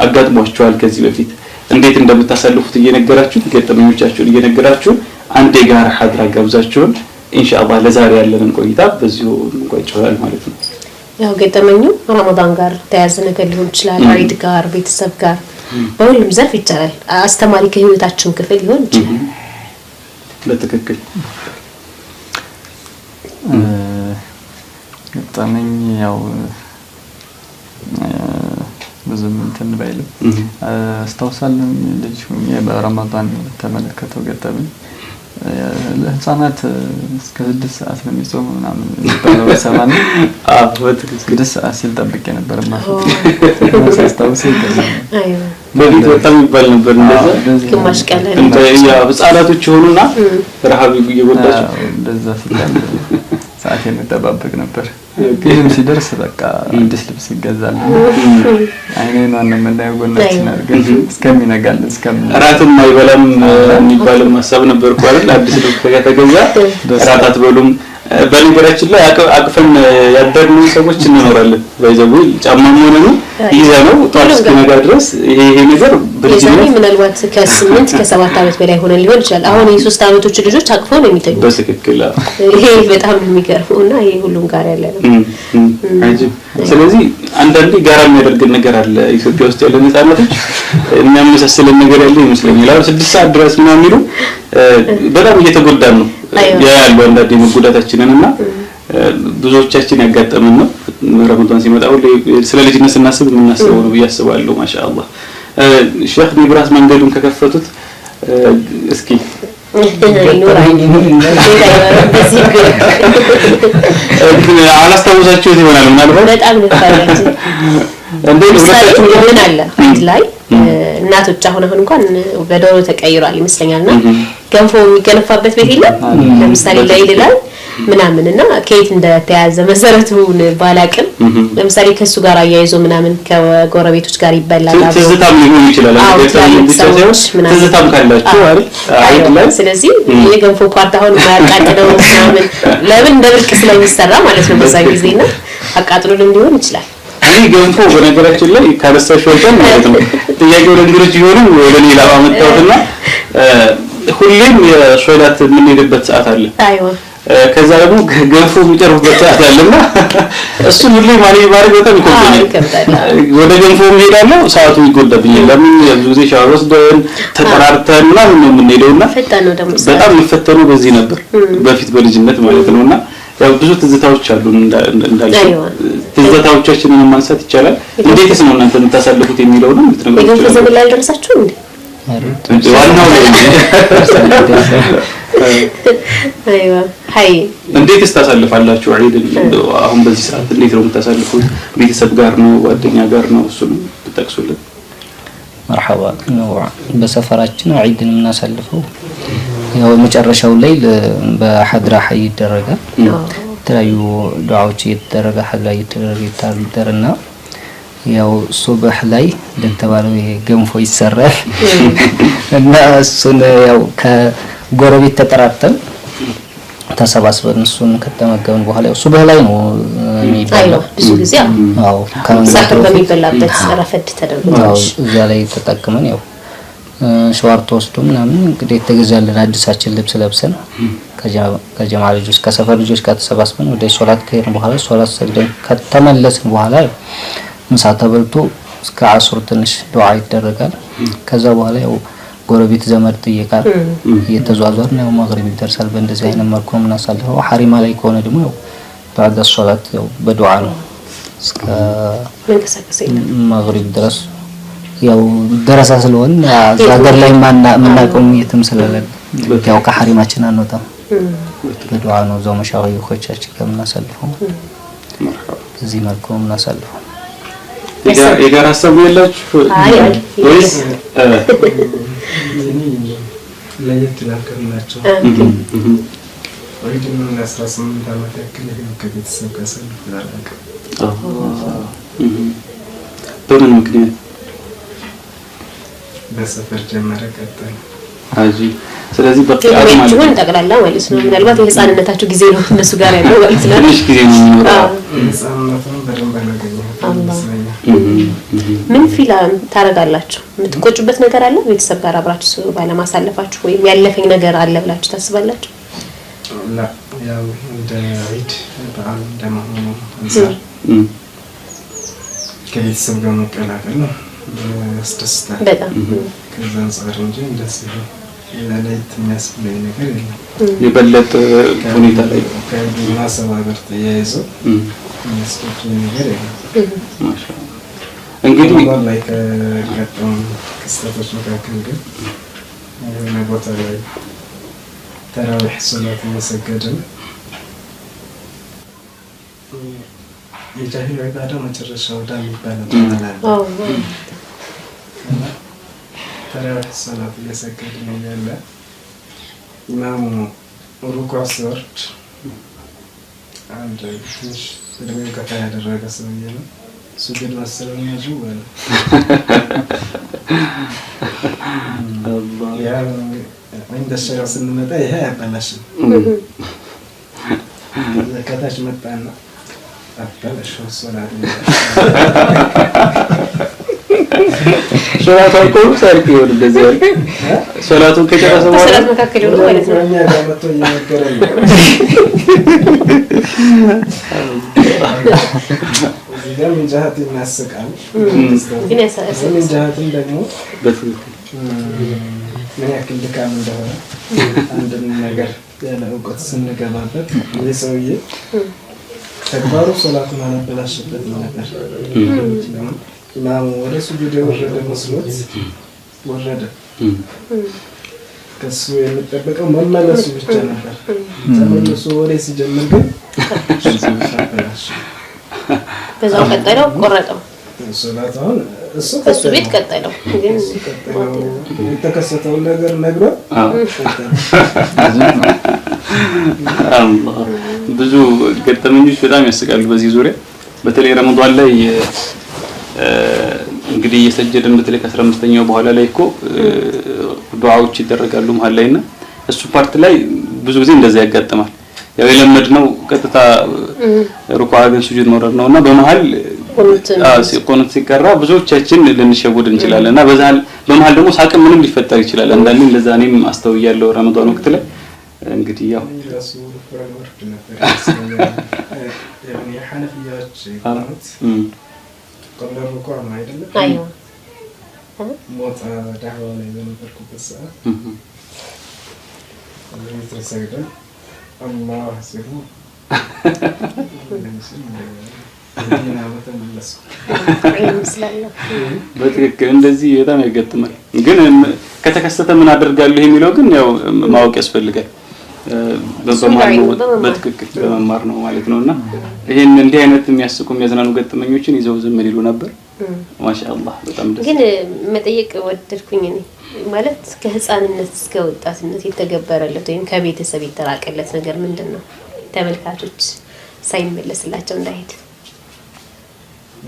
አጋጥሟቸዋል ከዚህ በፊት እንዴት እንደምታሳልፉት እየነገራችሁ ገጠመኞቻችሁን እየነገራችሁ አንድ የጋራ ሐድራ ጋብዛችሁን ኢንሻአላህ ለዛሬ ያለንን ቆይታ በዚሁ እንቋጨዋለን ማለት ነው። ያው ገጠመኙ ረመዳን ጋር ተያያዘ ነገር ሊሆን ይችላል፣ ዒድ ጋር፣ ቤተሰብ ጋር በሁሉም ዘርፍ ይቻላል። አስተማሪ ከህይወታችን ክፍል ሊሆን ይችላል። በትክክል ገጠመኝ ያው ብዙም እንትን ባይልም አስታውሳለሁ ልጅ ሆኜ በረመዳን ተመለከተው ገጠመኝ ለህፃናት እስከ 6 ሰዓት ለሚጾሙ ምናምን ባለው ሰማን በትክክል 6 ሰዓት ሲል ጠብቄ ነበር ማለት አስታውሰኝ አይው በፊት በጣም ይባል ነበር እንደዛ ግማሽ ቀን እንደ ያ ህፃናቶች ሆኑና ረሃብ እየጎዳቸው እንደዛ ሲባል ሰዓት የምጠባበቅ ነበር። ግን ሲደርስ በቃ አዲስ ልብስ ይገዛል አይኔን ማንም እንዳይጎናችን አድርገን እስከሚነጋልን እራትም አይበላም የሚባልም ሐሳብ ነበር እኮ አይደል? አዲስ ልብስ ከተገዛ እራት አትበሉም። በነገራችን ላይ አቅፈን ያደርነው ሰዎች እንኖራለን። ባይዘው ጫማም ሆነ ነው ይዘነው ጧት እስከነጋ ድረስ ይሄ ነገር በልጅነት ምናልባት ከ8 ከ7 ዓመት በላይ ሆነ ሊሆን ይችላል። አሁን የ3 ዓመቶች ልጆች አቅፈው ነው የሚተኙት። በትክክል ይሄ በጣም የሚገርመውና ይሄ ሁሉም ጋር ያለ ነው። አጅብ። ስለዚህ አንዳንዴ ጋራ የሚያደርገን ነገር አለ። ኢትዮጵያ ውስጥ ያለ ነፃነቶች የሚያመሳስለን ነገር ያለ ይመስለኛል። አሁን 6 ሰዓት ድረስ ነው የሚሉ በጣም እየተጎዳን ነው ያለው አንዳንዴ መጎዳታችንንና ብዙዎቻችን ያጋጠመን ነው። ረመዳን ሲመጣ ሁሌ ስለ ልጅነት ስናስብ የምናስበው ነው ብዬ አስባለሁ። ማሻአላህ ሼክ ኒብራስ መንገዱን ከከፈቱት እስኪ አላስታውሳችሁት ይሆናል ምናልባት በጣም ልፋለች እንደምን አለ አንድ ላይ እናቶች አሁን እንኳን በዶሮ ተቀይሯል ይመስለኛልና ገንፎ የሚገነፋበት ቤት የለም ለምሳሌ ለይል ላይ ምናምንና ከየት እንደተያዘ መሰረቱን ባላቅም ለምሳሌ ከሱ ጋር አያይዞ ምናምን ከጎረቤቶች ጋር ይበላል ትዝታም ሊሆን ይችላል ትዝታም ካላችሁ አይደል? ስለዚህ የገንፎ ፓርት አሁን ማያቃጥለው ምናምን ለምን እንደብርቅ ስለሚሰራ ማለት ነው በዛ ጊዜና አቃጥሎንም ሊሆን ይችላል። እኔ ገንፎ በነገራችን ላይ ካለሳሽ ወጣን ማለት ነው ጥያቄው ለእንግዶች ይሆኑ ወደ ሌላ አመጣውና ሁሌም የሶላት የምንሄድበት ሰዓት አለ። አይዋ ከዛ ደግሞ ገንፎ የሚቀርብበት ሰዓት አለና እሱን ሁሉ ማኔጅ ማድረግ በጣም ይከብዳል። ወደ ገንፎ እሄዳለሁ፣ ሰዓቱ ይጎዳብኛል። ለምን ብዙ ጊዜ ሻወር ወስደን ተጠራርተን ምናምን ነው የምንሄደውና በጣም የምፈተነው በዚህ ነበር በፊት በልጅነት ማለት ነውና ያው ብዙ ትዝታዎች አሉ እንዳልኩ ትዝታዎቻችንን ማንሳት ይቻላል። እንዴትስ ነው እናንተ የምታሳልፉት የሚለው ነው የምትነግሩት? የገንፎ ዘመን ላይ ደረሳችሁ እንዴ? ዋናው ነው አይዋ ሃይ እንዴትስ ታሳልፋላችሁ ዒድን? አሁን በዚህ ሰዓት እንዴት ነው የምታሳልፉት? ቤተሰብ ጋር ነው ጓደኛ ጋር ነው? እሱን ብትጠቅሱልን። መርሐባ ነው። በሰፈራችን ዒድን የምናሳልፈው ያው መጨረሻው ላይ በሐድራ ሐይ ይደረጋል። የተለያዩ ዱዓዎች እየተደረገ ሐድራ እየተደረገ ይታደርና ያው ሱብህ ላይ እንደተባለው ገንፎ ይሰራል እና እሱን ያው ከጎረቤት ተጠራርተን ተሰባስበን እሱን ከተመገብን በኋላ ያው ሱብህ ላይ ነው የሚባለው ብዙ ጊዜ። አዎ ከሰዓት በሚበላበት ረፈድ ተደርጎታል። እዛ ላይ ተጠቅመን ያው ሸዋር ተወስዶ ምናምን እንግዲህ የተገዛልን አዲሳችን ልብስ ለብሰን ከጀማ ልጆች ከሰፈር ልጆች ጋር ተሰባስበን ወደ ሶላት ከሄድን በኋላ ሶላት ሰግደን ከተመለስን በኋላ ምሳ ተበልቶ እስከ አስር ትንሽ ዱዓ ይደረጋል። ከዛ በኋላ ያው ጎረቤት ዘመድ ጥየቃል እየተዟዟርን ያው መግሪብ ይደርሳል። በእንደዚህ አይነት መልኩ ነው የምናሳልፈው። ሐሪማ ላይ ከሆነ ደግሞ ያው ባዕድ ሶላት ያው በዱዓ ነው እስከ መግሪብ ድረስ ያው ደረሳ ስለሆነ ዛገር ላይ ማናቀም የትም ስለሌለ ያው ከሐሪማችን አንወጣም። በዱዓ ነው ዘው መሻወይኾቻችን ከምናሳልፈው እዚህ መልኩ ነው የምናሳልፈው። የጋራ ሀሳብ ያላችሁ ወይስ ለየት ይላልከላችሁ? ወይድን 18 ዓመት ያክል ከቤተሰብ ጋር ሰልፍ በምን ምክንያት? በሰፈር ጀመረ ቀጠለ አጂ። ስለዚህ በቃ ማለት ነው ጠቅላላ ማለት ነው። ምናልባት የህፃንነታችሁ ጊዜ ነው እነሱ ጋር ያለው ማለት ነው። ትንሽ ጊዜ ነው የሚኖረው። ህፃንነቱን በደንብ አላገኘሁትም። ምን ፊልም ታረጋላችሁ? የምትቆጩበት ነገር አለ? ቤተሰብ ጋር አብራችሁ ባለማሳለፋችሁ ወይም ያለፈኝ ነገር አለ ብላችሁ ታስባላችሁ? ላ ያው እንደ ዒድ በዓል እንደመሆኑ አንፃር ከቤተሰብ ጋር መቀላቀል ነው ያስደስታል በጣም። ከዛ አንፃር እንጂ እንደዚህ ለለየት የሚያስብለኝ ነገር የለም። የበለጠ ሁኔታ ላይ ከማሰባበር ተያይዞ የሚያስቆጨኝ ነገር የለም። ማሻአላህ እንግዲህ ላይ ከገጠሙ ክስተቶች መካከል ግን የሆነ ቦታ ላይ ተራዊሕ ሶላት እየሰገድን የጃሂል ዒባዳ መጨረሻ ወዳ የሚባለው ተራዊሕ ሶላት እየሰገድን እያለ ኢማሙ ሩኩዕ ሲወርድ አንድ ትንሽ እድሜው ገፋ ያደረገ ሰውዬ ነው ሱጁድ መሰለኝ ያጁ ወለ ያ እንደ ሸሪዓ ስንመጣ ይሄ ያበላሽም ከታች መጣና አበላሽው ሶላት ሶላቱን ቆም ሳይክ ይወድ እንደዚህ ሶላቱን ከጨረሰ በኋላ ሶላት መካከል ይወድ ማለት ነው። እኛ ጋር መጥቶ እየነገረኝ እዚህ ጋር ምን ጃሃት የሚያስቃል ግን ያሳሰብ ምን ጃሃትን ደግሞ ምን ያክል ድካም እንደሆነ አንድን ነገር ያለ እውቀት ስንገባበት ይህ ሰውዬ ተግባሩ ሶላቱን አላበላሽበት ነበር። ኢማሙ ወደ ሱጁድ የወረደ መስሎት ወረደ። ከሱ የሚጠበቀው መመለሱ ብቻ ነበር። ተመልሶ ወሬ ሲጀምር ግን አበላሽ። በዛው ቀጠለው ቆረጠው ሶላቱን እሱ ቤት ቀጠለው። ግን የተከሰተውን ነገር ነግሮ አላህ ብዙ ገጠመኞች በጣም ያስቃሉ በዚህ ዙሪያ። በተለይ ረመዳን ላይ እንግዲህ እየሰጀደን በተለይ ከ15ኛው በኋላ ላይ እኮ ዱዓዎች ይደረጋሉ መሀል ላይና እሱ ፓርት ላይ ብዙ ጊዜ እንደዛ ያጋጥማል። ያው የለመድነው ቀጥታ ሩኩዕ አድርገን ሱጁድ መውረድ ነውና በመሀል ቆኑት ሲቀራ ብዙዎቻችን ልንሸወድ እንችላለን እና በመሀል ደግሞ ሳቅም ምንም ሊፈጠር ይችላል። አንዳንዴ እንደዛ እኔም አስተውያለሁ ረመዳን ወቅት ላይ እንግዲህ ያው يعني حنفيات كانت قبل الركوع ما يدل ايوه موت دعوة لي بركوب الساعة اللي تسجد الله سبحانه በትክክል እንደዚህ በጣም ያጋጥማል። ግን ከተከሰተ ምን አደርጋለሁ የሚለው ግን ያው ማወቅ ያስፈልጋል። በትክክል በመማር ነው ማለት ነውና ይሄን እንዲህ አይነት የሚያስቁ የሚያዝናኑ ገጠመኞችን ይዘው ዝም ሊሉ ነበር። ማሻአላህ በጣም ደስ ግን መጠየቅ ወደድኩኝ እኔ ማለት ከህፃንነት እስከ ወጣትነት የተገበረለት ወይም ከቤተሰብ የተራቀለት ነገር ምንድነው? ተመልካቾች ሳይመለስላቸው እንዳይሄድ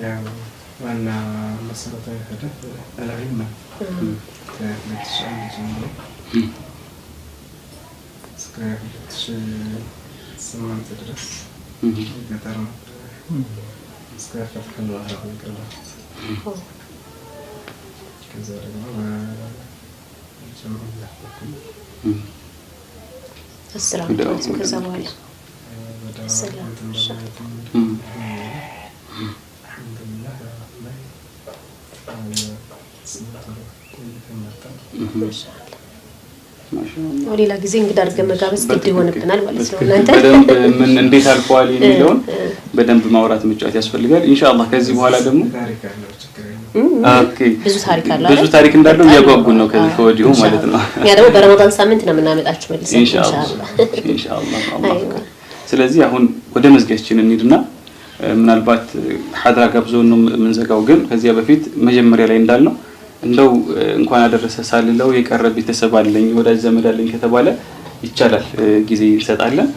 ያው ዋና መሰረታዊ ሄደፍ አላሪማ ከመትሻል ጀምሮ እስከ 2008 ድረስ ገጠር ነው እስከ ፈትከል ዋህራ ነው ከዛ ደግሞ ጀምሮ ያፈኩኝ አስራ ከዛ በኋላ ሰላም ሌላ ጊዜ እንግዳ አድርገን መጋበዝ ግድ ይሆንብናል ማለት ነው። እናንተ በደንብ ምን እንዴት አልፏል የሚለውን በደንብ ማውራት መጫወት ያስፈልጋል። ኢንሻአላህ ከዚህ በኋላ ደግሞ ኦኬ ብዙ ታሪክ እንዳለው እያጓጉን ነው ከዚህ ከወዲሁ ማለት ነው። ያ ደግሞ በረመዳን ሳምንት ነው የምናመጣችሁ መልሰን ኢንሻአላህ አላህ። ስለዚህ አሁን ወደ መዝጊያችን እንሂድና ምናልባት ሐድራ ጋብዞን ነው የምንዘጋው። ግን ከዚያ በፊት መጀመሪያ ላይ እንዳልነው እንደው እንኳን አደረሰ ሳልለው የቀረ ቤተሰብ አለኝ ወዳጅ ዘመድ አለኝ ከተባለ ይቻላል፣ ጊዜ እንሰጣለን።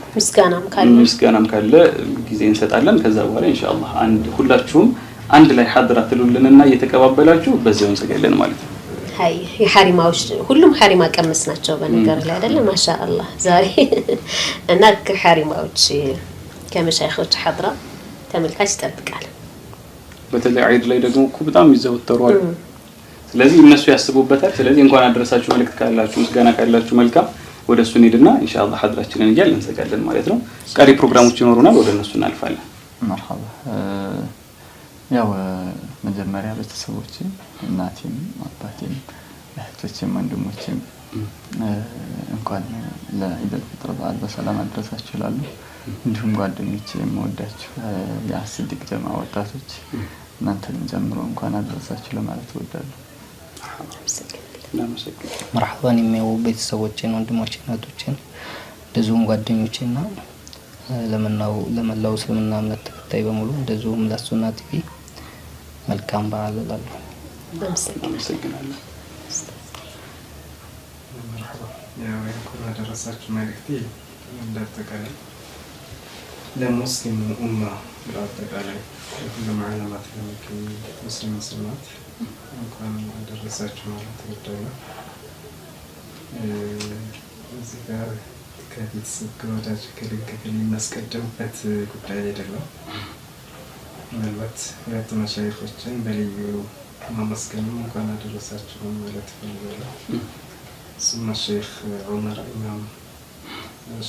ምስጋናም ካለ ጊዜ እንሰጣለን። ከዛ በኋላ ኢንሻአላህ ሁላችሁም አንድ ላይ ሐድራ ትሉልንና እየተቀባበላችሁ በዚያው እንዘጋለን ማለት ነው። ሃይ የሐሪማዎች ሁሉም ሐሪማ ቀመስ ናቸው በነገር ላይ አይደለም ማሻአላህ ዛሬ እና ከሐሪማዎች ከመሻይኾች ሐድራ ተመልካች ይጠብቃል። በተለይ ዒድ ላይ ደግሞ በጣም ይዘወተሩ አሉ። ስለዚህ እነሱ ያስቡበታል። ስለዚህ እንኳን አደረሳችሁ መልእክት ካላችሁ ምስጋና ካላችሁ መልካም ወደሱ እንሂድና ኢንሻአላህ ሐድራችንን እያልን እንዘጋለን ማለት ነው። ቀሪ ፕሮግራሞች ይኖሩናል፣ ወደ እነሱ እናልፋለን። መርሐባ ያው መጀመሪያ ቤተሰቦቼ እናቴም አባቴም እህቶቼም ወንድሞቼም እንኳን ለኢድ አልፈጥር በዓል በሰላም አደረሳችሁ እላለሁ። እንዲሁም ጓደኞቼ የምወዳችሁ የአስዲቅ ጀማ ወጣቶች እናንተንም ጨምሮ እንኳን አደረሳችሁ ለማለት እወዳለሁ። መርሐባን የሚያው ቤተሰቦቼን ወንድሞቼን እህቶቼን እንደዚሁም ጓደኞቼና ለመላው እስልምና እምነት ተከታይ በሙሉ እንደዚሁም ለሱና ቲቪ መልካም በዓል እላለሁ። አመሰግናለሁ። ያው እንኳን አደረሳችሁ መልእክቴ እንደተቀበለ ለሙስሊሙ ኡማ በአጠቃላይ ሁሉም ዓለማት ለሚገኙ ሙስሊም ሙስሊማት እንኳን አደረሳችሁ ማለት እወዳለሁ። እዚህ ጋር ከቤተሰብ ከወዳጅ ከልግል የሚያስቀድምበት ጉዳይ አይደለም። ምናልባት ሁለት መሻይኾችን በልዩ ማመስገንም እንኳን አደረሳችሁ ማለት እፈልጋለሁ። እሱም ሼኽ ዑመር ኢማም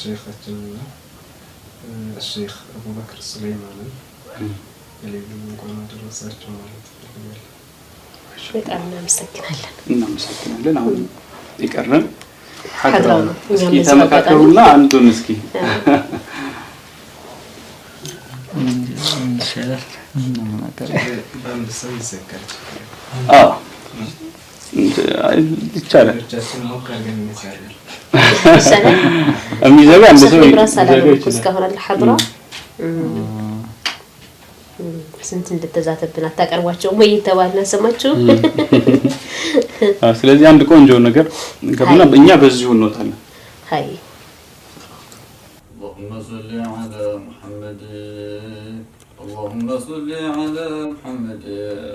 ሼኻችንና الشيخ أبو بكر السليماني اللي እንኳን አደረሳችሁ ማለት እፈልጋለሁ። በጣም እናመሰግናለን። አሁን ይቀርናል ሐድራ ነው። እስኪ ተመካከሩና አንዱን እስኪ ኢንሻአላህ በአንድ ሰው ይዘጋል። ይቻላል። ይቻላል። የሚዘጋ አንድ ሰው ይዘጋ እስካሁን ሐድራ ስንት እንደተዛተብን አታቀርቧቸው ወይ ተባልና ሰማችሁ። ስለዚህ አንድ ቆንጆ ነገር ከብና እኛ በዚሁ እንወጣለን። ሃይ اللهم صل على محمد اللهم صل على محمد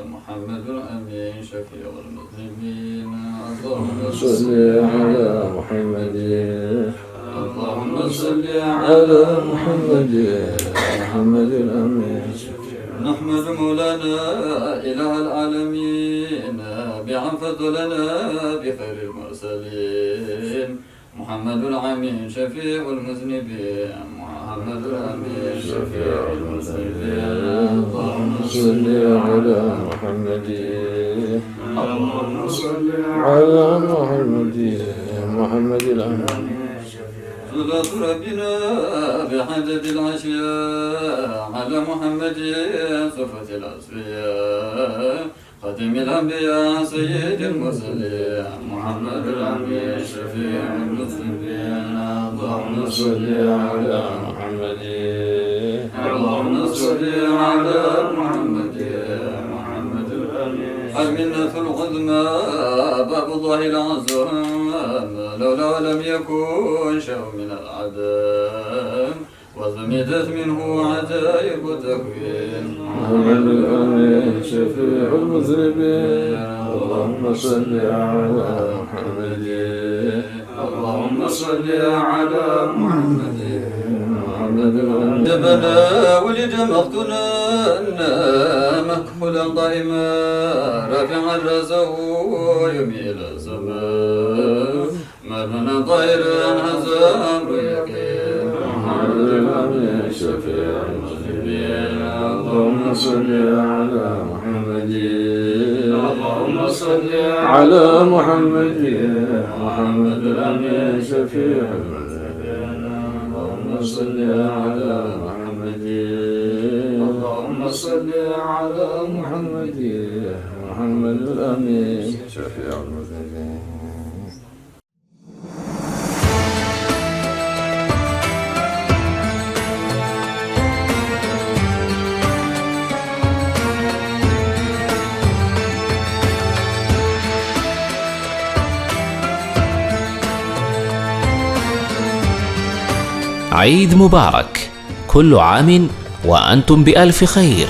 محمد الأمين شفيع المذنبين اللهم صل على محمد اللهم صل على محمد محمد الأمين نحمد مولانا إله العالمين بعن فضلنا بخير المرسلين محمد الأمين شفيع المذنبين محمد الأمين شفيع المذنبين اللهم صل على محمد اللهم صل على محمد محمد الأمين صلاة ربنا بحدد الأشياء على محمد صفة الأصفياء خاتم الأنبياء سيد المرسلين محمد الأمين شفيع المذنبين اللهم صل على محمد اللهم صل على محمد محمد الأمين المنة العظمى باب الله العظيم لولا لم يكن شيء من العذاب وزمدت منه عجائب تكوين محمد الأمين شفيع المذنبين اللهم صل على محمد اللهم صل على محمد محمد الأمين جبنا ولد مقتولا مكحولا ضائما رافعا راسه يميل السماء مرنا طائرا هذا أمر يقين محمد الأمين شفيع المذنبين اللهم صل على محمد اللهم صل على محمد محمد الأمين شفيع المذنبين اللهم صل على محمد اللهم صل على محمد محمد الأمين شفيع المذنبين. عيد مبارك، كل عام وأنتم بألف خير.